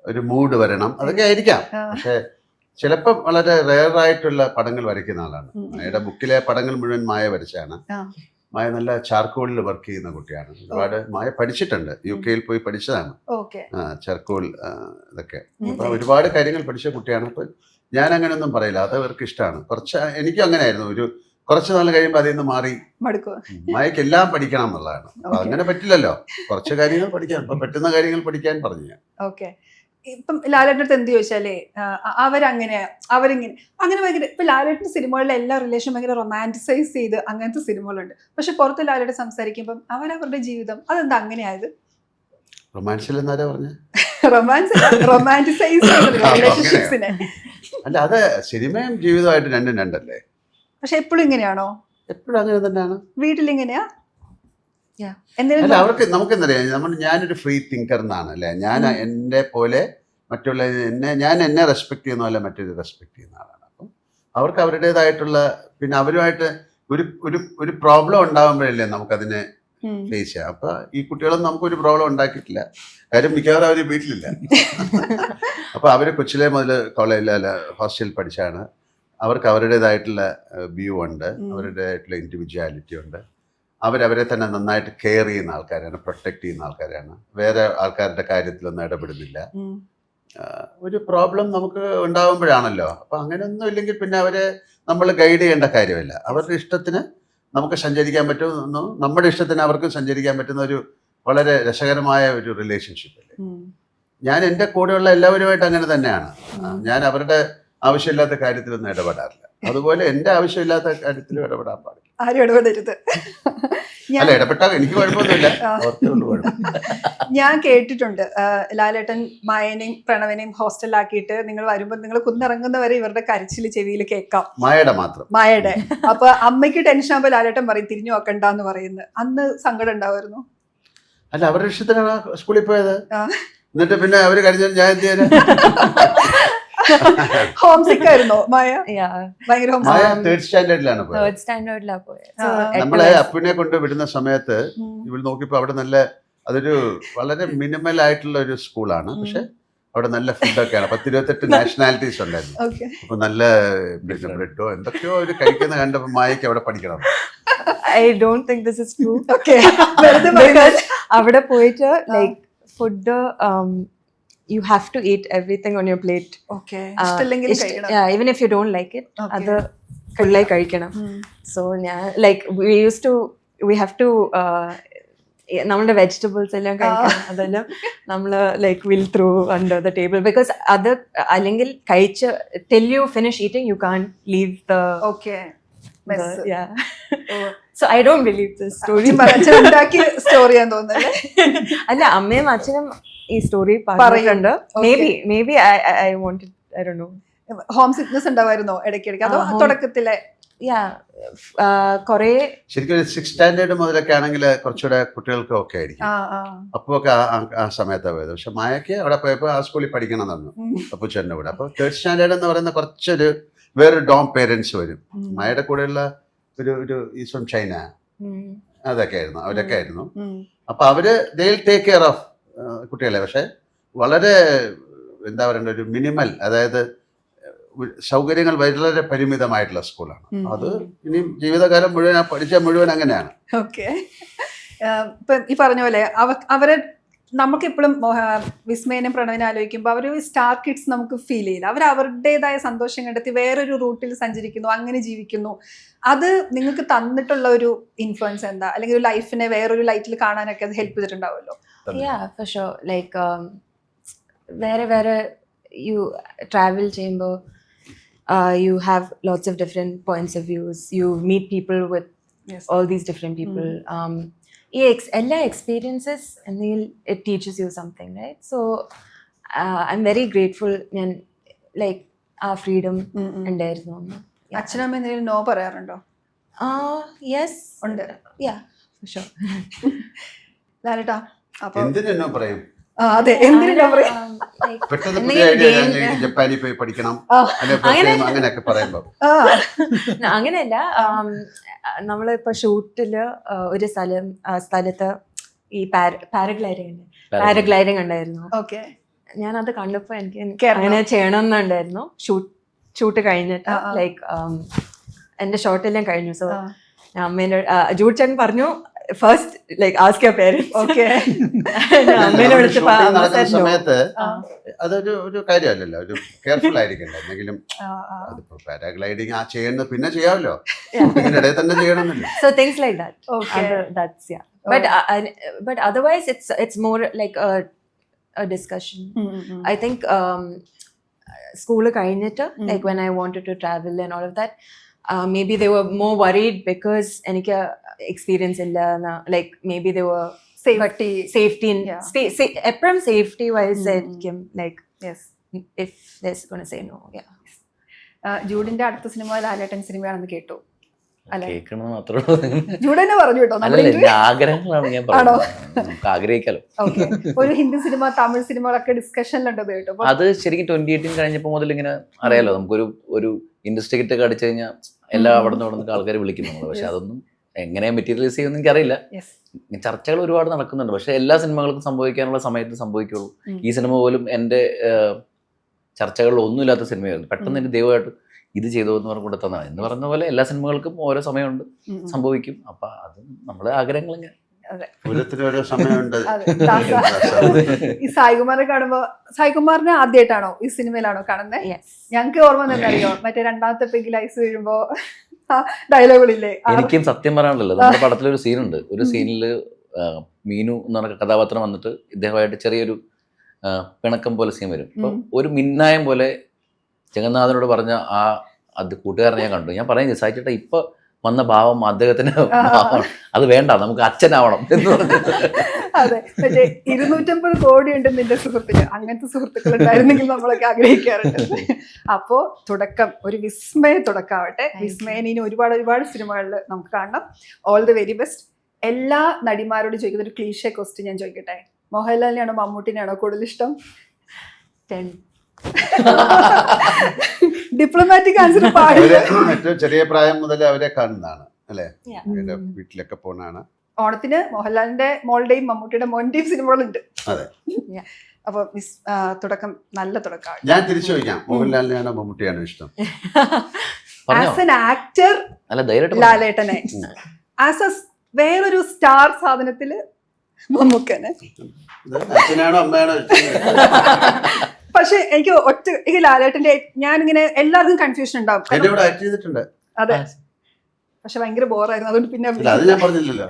ഒരു മൂഡ് വരണം, അതൊക്കെ ആയിരിക്കാം. പക്ഷെ ചിലപ്പം വളരെ റെയർ ആയിട്ടുള്ള പടങ്ങൾ വരയ്ക്കുന്ന ആളാണ്. മായയുടെ ബുക്കിലെ പടങ്ങൾ മുഴുവൻ മായ വരച്ചാണ്. മായ നല്ല ചാർക്കോളിൽ വർക്ക് ചെയ്യുന്ന കുട്ടിയാണ്. ഒരുപാട് മായ പഠിച്ചിട്ടുണ്ട്, UK പോയി പഠിച്ചതാണ് ചാർക്കോൾ ഇതൊക്കെ. അപ്പൊ ഒരുപാട് കാര്യങ്ങൾ പഠിച്ച കുട്ടിയാണ്. അപ്പൊ ഞാൻ അങ്ങനെയൊന്നും പറയില്ല, അത് അവർക്ക് ഇഷ്ടമാണ്. എനിക്കും അങ്ങനെ ആയിരുന്നു. കുറച്ച് നാൾ കഴിയുമ്പോൾ അതിൽ നിന്ന് മാറി മായക്ക് എല്ലാം പഠിക്കണം എന്നുള്ളതാണ്. അപ്പൊ അങ്ങനെ പറ്റില്ലല്ലോ, കുറച്ച് കാര്യങ്ങൾ പഠിക്കാൻ, ഇപ്പൊ പറ്റുന്ന കാര്യങ്ങൾ പഠിക്കാൻ പറഞ്ഞു ഞാൻ. ഓക്കെ. ഇപ്പം ലാലേട്ടൻ്റെ അടുത്ത് എന്ത് ചോദിച്ചാലേ അവരിങ്ങനെ അങ്ങനെ ഭയങ്കര, ഇപ്പൊ ലാലേട്ടൻ്റെ സിനിമകളിലെ എല്ലാ റിലേഷൻ ഭയങ്കര റൊമാൻറ്റിസൈസ് ചെയ്ത് അങ്ങനത്തെ സിനിമകളുണ്ട്. പക്ഷെ പുറത്ത് ലാലേട്ടൻ സംസാരിക്കുമ്പം അവരവരുടെ ജീവിതം അതെന്താ അങ്ങനെയായത്? റൊമാൻസിൽ എന്നാരാ പറഞ്ഞ? റൊമാൻറ്റിസൈസ് റിലേഷൻഷിപ്സിനെ. അല്ല, അത് സിനിമയും ജീവിതമായിട്ട് രണ്ടും രണ്ടല്ലേ. പക്ഷെ എപ്പോഴും ഇങ്ങനെയാണോ? എപ്പോഴും അങ്ങനെ തന്നെയാണ്. വീട്ടിലിങ്ങനെയാ? അല്ല, അവർക്ക് നമുക്കെന്തറിയാം, ഞാനൊരു ഫ്രീ തിങ്കർ എന്നാണ് അല്ലേ. ഞാൻ എന്നെ പോലെ മറ്റുള്ള ഞാൻ എന്നെ റെസ്പെക്ട് ചെയ്യുന്ന പോലെ മറ്റൊരു റെസ്പെക്ട് ചെയ്യുന്ന ആളാണ്. അപ്പം അവർക്ക് അവരുടേതായിട്ടുള്ള, പിന്നെ അവരുമായിട്ട് ഒരു പ്രോബ്ലം ഉണ്ടാകുമ്പോഴല്ലേ നമുക്കതിനെ ഫേസ് ചെയ്യാം. അപ്പൊ ഈ കുട്ടികളൊന്നും നമുക്കൊരു പ്രോബ്ലം ഉണ്ടാക്കിയിട്ടില്ല. കാര്യം മിക്കവാറും അവർ വീട്ടിലില്ല. അപ്പൊ അവര് കൊച്ചിലെ മുതൽ കോളേജിൽ അല്ല ഹോസ്റ്റലിൽ പഠിച്ചാണ്. അവർക്ക് അവരുടേതായിട്ടുള്ള വ്യൂ ഉണ്ട്, അവരുടേതായിട്ടുള്ള ഇൻഡിവിജ്വാലിറ്റി ഉണ്ട്. അവരവരെ തന്നെ നന്നായിട്ട് കെയർ ചെയ്യുന്ന ആൾക്കാരാണ്, പ്രൊട്ടക്ട് ചെയ്യുന്ന ആൾക്കാരാണ്. വേറെ ആൾക്കാരുടെ കാര്യത്തിലൊന്നും ഇടപെടുന്നില്ല. ഒരു പ്രോബ്ലം നമുക്ക് ഉണ്ടാകുമ്പോഴാണല്ലോ. അപ്പൊ അങ്ങനെയൊന്നും ഇല്ലെങ്കിൽ പിന്നെ അവരെ നമ്മൾ ഗൈഡ് ചെയ്യേണ്ട കാര്യമില്ല. അവരുടെ ഇഷ്ടത്തിന് നമുക്ക് സഞ്ചരിക്കാൻ പറ്റുന്നു, നമ്മുടെ ഇഷ്ടത്തിന് അവർക്ക് സഞ്ചരിക്കാൻ പറ്റുന്ന ഒരു വളരെ രസകരമായ ഒരു റിലേഷൻഷിപ്പ് അല്ലേ. ഞാൻ എൻ്റെ കൂടെയുള്ള എല്ലാവരുമായിട്ട് അങ്ങനെ തന്നെയാണ്. ഞാൻ അവരുടെ ആവശ്യമില്ലാത്ത കാര്യത്തിലൊന്നും ഇടപെടാറില്ല. അതുപോലെ എൻ്റെ ആവശ്യമില്ലാത്ത കാര്യത്തിലും ഇടപെടാൻ പാടില്ല. ആരും ഇടപെടരുത്. അല്ല, ഇടപെട്ടാൽ എനിക്ക് കുഴപ്പമൊന്നുമില്ല, അവർക്കേ ഉള്ളൂ കുഴപ്പം. ഞാൻ കേട്ടിട്ടുണ്ട് ലാലേട്ടൻ മായനെയും പ്രണവനെയും ഹോസ്റ്റലിലാക്കിയിട്ട് നിങ്ങൾ വരുമ്പോൾ നിങ്ങൾ കുന്നിറങ്ങുന്നവരെ ഇവരുടെ കരച്ചിൽ ചെവിയിൽ കേൾക്കാം. മായയുടെ മാത്രം. മായയുടെ. അപ്പൊ അമ്മയ്ക്ക് ടെൻഷൻ ആകുമ്പോൾ ലാലേട്ടൻ പറയും തിരിഞ്ഞു നോക്കണ്ടെന്ന് പറയുന്നത്. അന്ന് സങ്കടം ഉണ്ടാവുമായിരുന്നു? അല്ല, അവരുടെ ഇഷ്ടത്തിനാണ് സ്കൂളിൽ പോയത്. എന്നിട്ട് പിന്നെ അവര് കഴിഞ്ഞാൽ ഞാൻ എന്ത് ചെയ്യാൻ? ഹോം സിക്ക് ആയിരുന്നോ മായ? ഭയങ്കര മായ തേർഡ് സ്റ്റാൻഡേർഡിലാണ് പോയത്. തേർഡ് സ്റ്റാൻഡേർഡിലാണ് പോയത്. നമ്മളെ അപ്പിനെ കൊണ്ട് വിടുന്ന സമയത്ത് ഇവൾ നോക്കിയപ്പോ അവിടെ നല്ല, അതൊരു വളരെ മിനിമൽ ആയിട്ടുള്ള ഒരു സ്കൂളാണ്. പക്ഷെ അവിടെ നല്ല ഫുഡൊക്കെയാണ്. 10-28 നാഷണാലിറ്റീസ് ഉണ്ടായിരുന്നു. അപ്പൊ നല്ല ബ്രെഡോ എന്തൊക്കെയോ ഒരു കഴിക്കുന്ന കണ്ടപ്പോ മായക്ക് അവിടെ പഠിക്കണം. I don't think this is true. Okay. Because അവിടെ പോയിട്ട് like food you have to eat everything on your plate. Okay. ഇഷ്ടമില്ലെങ്കിൽ കഴിക്കണം. Yeah, even if you don't like it, അത് ഫുള്ളായി കഴിക്കണം. So ഞാൻ like we have to നമ്മുടെ vegetables എല്ലാം കഴിക്കണം. അതെല്ലാം നമ്മൾ like will throw under the table. Because അത് അല്ലെങ്കിൽ കഴിച്ച് till you finish eating you can leave the. Okay. So I don't believe this story. ഉണ്ടാക്കിയ സ്റ്റോറിയാന്ന് തോന്നുന്നല്ലേ? അല്ല, അമ്മയും അച്ഛനും ഈ സ്റ്റോറി പറഞ്ഞിട്ടുണ്ട്. Maybe I wanted, I don't know. Home sickness ഉണ്ടാവായിരുന്നോ ഇടയ്ക്കിടയ്ക്ക്? അതോ തുടക്കത്തിലെ? കൊറേ ശരിക്കും 6th സ്റ്റാൻഡേർഡ് മുതലൊക്കെ ആണെങ്കിൽ കുറച്ചുകൂടെ കുട്ടികൾക്ക് ഒക്കെ ആയിരിക്കും. അപ്പൊ ഒക്കെ ആ സമയത്താണ് പോയത്. പക്ഷെ മായക്ക് അവിടെ പോയപ്പോ ആ സ്കൂളിൽ പഠിക്കണം എന്ന് പറഞ്ഞു അപ്പുച്ചേട്ടൻ്റെ കൂടെ. അപ്പൊ 3rd സ്റ്റാൻഡേർഡ് എന്ന് പറയുന്ന കുറച്ചൊരു വേറൊരു ഡോം പേരൻസ് വരും. മായയുടെ കൂടെയുള്ള ഒരു ഈസ് ഫ്രം ചൈന, അതൊക്കെ ആയിരുന്നു, അവരൊക്കെ ആയിരുന്നു. അപ്പൊ അവര് they will take care of കുട്ടികളെ. പക്ഷെ വളരെ എന്താ പറയണ്ട, ഒരു മിനിമൽ, അതായത് സൗകര്യങ്ങൾ വളരെ പരിമിതമായിട്ടുള്ള സ്കൂളാണ്. അത് ഇനി ജീവിതകാലം മുഴുവൻ പഠിച്ച മുഴുവൻ അങ്ങനെയാണ്. ഓക്കെ. ഇപ്പൊ ഈ പറഞ്ഞ പോലെ അവരെ നമുക്കെപ്പോഴും വിസ്മയനും പ്രണവിനെ ആലോചിക്കുമ്പോൾ അവർ സ്റ്റാർ കിഡ്സ് നമുക്ക് ഫീൽ ചെയ്യില്ല. അവർ അവരുടേതായ സന്തോഷം കണ്ടെത്തി വേറൊരു റൂട്ടിൽ സഞ്ചരിക്കുന്നു, അങ്ങനെ ജീവിക്കുന്നു. അത് നിങ്ങൾക്ക് തന്നിട്ടുള്ള ഒരു ഇൻഫ്ലുവൻസ് എന്താ? അല്ലെങ്കിൽ ഒരു ലൈഫിനെ വേറൊരു ലൈറ്റിൽ കാണാനൊക്കെ അത് ഹെൽപ്പ് ചെയ്തിട്ടുണ്ടാവുമല്ലോ? For sure. Like വേറെ you travel ചെയ്യുമ്പോൾ you have lots of different points of views. You meet people with all these different people. എല്ലാ experiences and it teaches you something, right? So I'm very grateful. ഞാൻ like ആ freedom ഉണ്ടായിരുന്നു. അച്ഛനമ്മ എന്തെങ്കിലും no പറയാറുണ്ടോ? Yes, ഉണ്ട്. Yeah, for sure. ലാലേട്ടാ, അപ്പൊ എന്തിനോ പറയും. അതെ, എന്തിനാ പറയാ? പെട്ടെന്ന് പുതിയ ഐഡിയ, ജപ്പാനിൽ പോയി പഠിക്കണം അങ്ങനെയൊക്കെ പറയുമ്പോ. അങ്ങനെയല്ല, നമ്മളിപ്പോ ഷൂട്ടില് ഒരു സ്ഥലത്ത് ഈ പാരഗ്ലൈഡിങ് ഉണ്ടായിരുന്നു. ഓക്കെ. ഞാനത് കണ്ടപ്പോ എനിക്ക് അങ്ങനെ ചെയ്യണമെന്നുണ്ടായിരുന്നു. ഷൂട്ട് കഴിഞ്ഞിട്ട് ലൈക്ക് എന്റെ ഷോട്ടെല്ലാം കഴിഞ്ഞു. സോ അമ്മേന്റെ ജൂഡ് ചേട്ടൻ പറഞ്ഞു first like ask your parents. Okay. അമ്മേനെ വിളിച്ചപ്പോ സമയത്ത് അതൊരു കാര്യമല്ലല്ലോ, ഒരു കെയർഫുൾ ആയിരിക്കണ്ടേ. എന്തെങ്കിലും അതിപ്പോ പാരാഗ്ലൈഡിങ് ആ ചെയ്യുന്നത് പിന്നെ ചെയ്യാമല്ലോ, ഇടയിൽ തന്നെ ചെയ്യണമെന്നില്ല. So things like that. Okay. That's yeah. But otherwise it's more like a discussion. I think school കഴിഞ്ഞിട്ട് like when I wanted to travel and all of that, maybe they were more worried because എനിക്ക് experience ഇല്ല. Like maybe they were safety എപ്പോഴും safety wise ആയിരിക്കും. Like yes, if they're going to say no. Yeah. ജൂഡിന്റെ അടുത്ത cinema ലാലേട്ടൻ സിനിമയാണെന്ന് കേട്ടു. കേൾക്കണം മാത്രമേ ജൂഡനെ പറഞ്ഞു കേട്ടോ. ആഗ്രഹങ്ങളാണ് ഞാൻ പറഞ്ഞത്, നമുക്ക് ആഗ്രഹിക്കാലോ. ഒരു ഹിന്ദി സിനിമ, തമിഴ് സിനിമകളൊക്കെ ഡിസ്കഷനിലുണ്ട് കേട്ടോ. അത് ശരിക്കും 2018 കഴിഞ്ഞപ്പോൾ മുതൽ ഇങ്ങനെ അറിയാലോ, നമുക്കൊരു ഇൻഡസ്ട്രി കിട്ടൊക്കെ അടിച്ചു കഴിഞ്ഞാൽ എല്ലാ അവിടെ നിന്ന് ആൾക്കാർ വിളിക്കും നമ്മൾ. പക്ഷെ അതൊന്നും എങ്ങനെ മെറ്റീരിയലൈസ് ചെയ്യുമെന്ന് എനിക്കറിയില്ല. യെസ്. ചർച്ചകൾ ഒരുപാട് നടക്കുന്നുണ്ട്, പക്ഷെ എല്ലാ സിനിമകൾക്കും സംഭവിക്കാനുള്ള സമയത്ത് സംഭവിക്കുള്ളൂ. ഈ സിനിമ പോലും എൻ്റെ ചർച്ചകളിൽ ഒന്നുമില്ലാത്ത സിനിമയായിരുന്നു. പെട്ടെന്ന് എനിക്ക് ദൈവമായിട്ട് ഇത് ചെയ്തോ എന്ന് പറഞ്ഞു കൊടുത്തതാണ്. എന്ന് പറഞ്ഞ പോലെ എല്ലാ സിനിമകൾക്കും ഓരോ സമയമുണ്ട്, സംഭവിക്കും. അപ്പൊ അത് നമ്മുടെ ആഗ്രഹങ്ങൾ ഇങ്ങനെ. ഓരോ സമയമുണ്ട്. ഈ സായികുമാറിനെ കാണുമ്പോ, സായികുമാറിനെ ആദ്യമായിട്ടാണോ ഈ സിനിമയിലാണോ കാണുന്നത്? ഞങ്ങൾക്ക് ഓർമ്മ തന്നെ അറിയോ, മറ്റേ രണ്ടാമത്തെ പെഗിൽ ഐസ് വീഴുമ്പോ ഡയലോഗുകളില്ലേ? എനിക്കും സത്യം പറയാനുള്ളത്, നമ്മുടെ പടത്തിലൊരു സീനുണ്ട്. ഒരു സീനിൽ മീനു എന്ന് പറഞ്ഞ കഥാപാത്രം വന്നിട്ട് ഇദ്ദേഹമായിട്ട് ചെറിയൊരു പിണക്കം പോലെ സീൻ വരും. അപ്പൊ ഒരു മിന്നായം പോലെ ജഗന്നാഥനോട് പറഞ്ഞ അത് കൂട്ടുകാരനെ ഞാൻ കണ്ടു. ഞാൻ പറയുന്നത് സായിച്ചേട്ടാ ഇപ്പൊ വന്ന ഭാവം അദ്ദേഹത്തിന് അത് വേണ്ട, നമുക്ക് അച്ഛനാവണം എന്ന് പറഞ്ഞു. അതെ, മറ്റേ 250 കോടി ഉണ്ട് നിന്റെ സുഹൃത്തിന്, അങ്ങനത്തെ സുഹൃത്തുക്കൾ ഉണ്ടായിരുന്നെങ്കിൽ നമ്മളൊക്കെ ആഗ്രഹിക്കാറുണ്ട്. അപ്പോ തുടക്കം ഒരു വിസ്മയ തുടക്കമാവട്ടെ. വിസ്മയന് ഇനി ഒരുപാട് സിനിമകളിൽ നമുക്ക് കാണണം. All the very best. എല്ലാ നടിമാരോടും ചോദിക്കുന്ന ഒരു ക്ലീഷേ ക്വസ്റ്റ്യൻ ഞാൻ ചോദിക്കട്ടെ, മോഹൻലാലിനെയാണോ മമ്മൂട്ടിനെയാണോ കൂടുതൽ ഇഷ്ടം? ഡിപ്ലോമാറ്റിക് ആൻസർ പാടില്ല. ഏറ്റവും ചെറിയ പ്രായം മുതൽ അവരെ കാണുന്നതാണ് അല്ലെ, വീട്ടിലൊക്കെ പോണാണ്. ഓണത്തിന് മോഹൻലാലിന്റെ മോളുടെയും മമ്മൂട്ടിയുടെ മോന്റെയും സിനിമകളുണ്ട്. അതെ. അപ്പൊ തുടക്കം നല്ല തുടക്കമാണ്. ഞാൻ തിരിച്ചു ചോദിക്കാം, മോഹൻലാലിനെയാണോ മമ്മൂട്ടിയാണോ ഇഷ്ടം? ആസ് എൻ ആക്ടർ ലാലേട്ടനെ, ആസ് എ വേറൊരു സ്റ്റാർ സാധനത്തില് മമ്മൂക്കനെ. അച്ഛനാണോ അമ്മയാണോ? പക്ഷെ എനിക്ക് ലാലേട്ടന്റെ, ഞാനിങ്ങനെ എല്ലാവർക്കും കൺഫ്യൂഷൻ ഉണ്ടാവും. ആക്ട് ചെയ്തിട്ടുണ്ട്. അതെ, പക്ഷെ ഭയങ്കര ബോറായിരുന്നു, അതുകൊണ്ട് പിന്നെ അത് ഞാൻ പറഞ്ഞില്ലല്ലോ.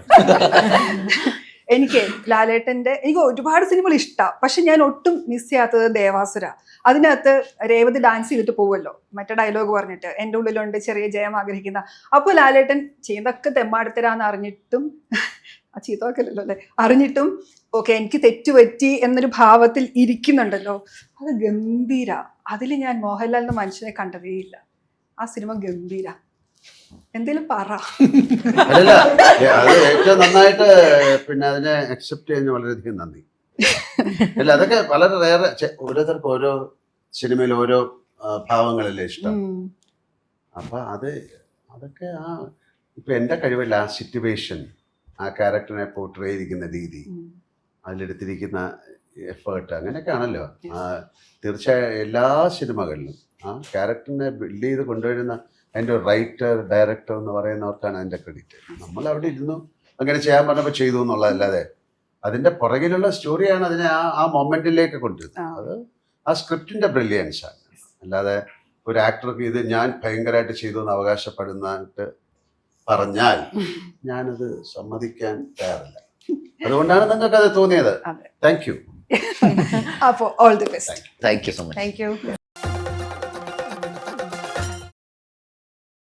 എനിക്ക് ഒരുപാട് സിനിമകൾ ഇഷ്ടമാണ്, പക്ഷെ ഞാൻ ഒട്ടും മിസ് ചെയ്യാത്തത് ദേവാസുര. അതിനകത്ത് രേവതി ഡാൻസ് ചെയ്തിട്ട് പോവുമല്ലോ, മറ്റേ ഡയലോഗ് പറഞ്ഞിട്ട്, എൻ്റെ ഉള്ളിലുണ്ട് ചെറിയ ജയം ആഗ്രഹിക്കുന്ന. അപ്പോൾ ലാലേട്ടൻ ചെയ്തൊക്കെ തെമ്മാടിത്തരാന്ന് അറിഞ്ഞിട്ടും, ചീത്തവാക്കല്ലോ അല്ലെ, അറിഞ്ഞിട്ടും ഓക്കെ എനിക്ക് തെറ്റുപറ്റി എന്നൊരു ഭാവത്തിൽ ഇരിക്കുന്നുണ്ടല്ലോ, അത് ഗംഭീര. അതിൽ ഞാൻ മോഹൻലാലിന്റെ മനുഷ്യനെ കണ്ടതേയില്ല. ആ സിനിമ ഗംഭീര. എന്തേലും പറ. അല്ല, അത് ഏറ്റവും നന്നായിട്ട് പിന്നെ അതിനെ അക്സെപ്റ്റ് ചെയ്യുന്ന വളരെയധികം നന്ദി. അല്ല, അതൊക്കെ വളരെ റേറെ. ഓരോരുത്തർക്കും ഓരോ സിനിമയിൽ ഓരോ ഭാവങ്ങളല്ലേ ഇഷ്ടം. അപ്പൊ അതൊക്കെ ഇപ്പൊ എന്റെ കഴിവല്ല, ആ സിറ്റുവേഷൻ, ആ ക്യാരക്ടറിനെ പോർട്രേ ചെയ്തിരിക്കുന്ന രീതി, അതിലെടുത്തിരിക്കുന്ന എഫേർട്ട്, അങ്ങനെയൊക്കെ ആണല്ലോ. തീർച്ചയായും എല്ലാ സിനിമകളിലും ആ ക്യാരക്ടറിനെ ബിൽഡ് ചെയ്ത് കൊണ്ടുവരുന്ന അതിൻ്റെ റൈറ്റർ, ഡയറക്ടർ എന്ന് പറയുന്നവർക്കാണ് അതിൻ്റെ ക്രെഡിറ്റ്. നമ്മൾ അവിടെ ഇരുന്നു അങ്ങനെ ചെയ്യാൻ പറഞ്ഞപ്പോൾ ചെയ്തു എന്നുള്ളതല്ലാതെ അതിൻ്റെ പുറകിലുള്ള സ്റ്റോറിയാണ് അതിനെ ആ മൊമെന്റിലേക്ക് കൊണ്ടുവരുന്നത്. അത് ആ സ്ക്രിപ്റ്റിൻ്റെ ബ്രില്യൻസ് ആണ്. അല്ലാതെ ഒരു ആക്ടർക്ക് ഇത് ഞാൻ ഭയങ്കരമായിട്ട് ചെയ്തു എന്ന് അവകാശപ്പെടുന്നിട്ട് പറഞ്ഞാൽ ഞാനത് സമ്മതിക്കാൻ തയ്യാറില്ല. അതുകൊണ്ടാണ് നിങ്ങൾക്ക് അത് തോന്നിയത്. Thank you. അപ്പോൾ all the best. Thank you so much. Thank U.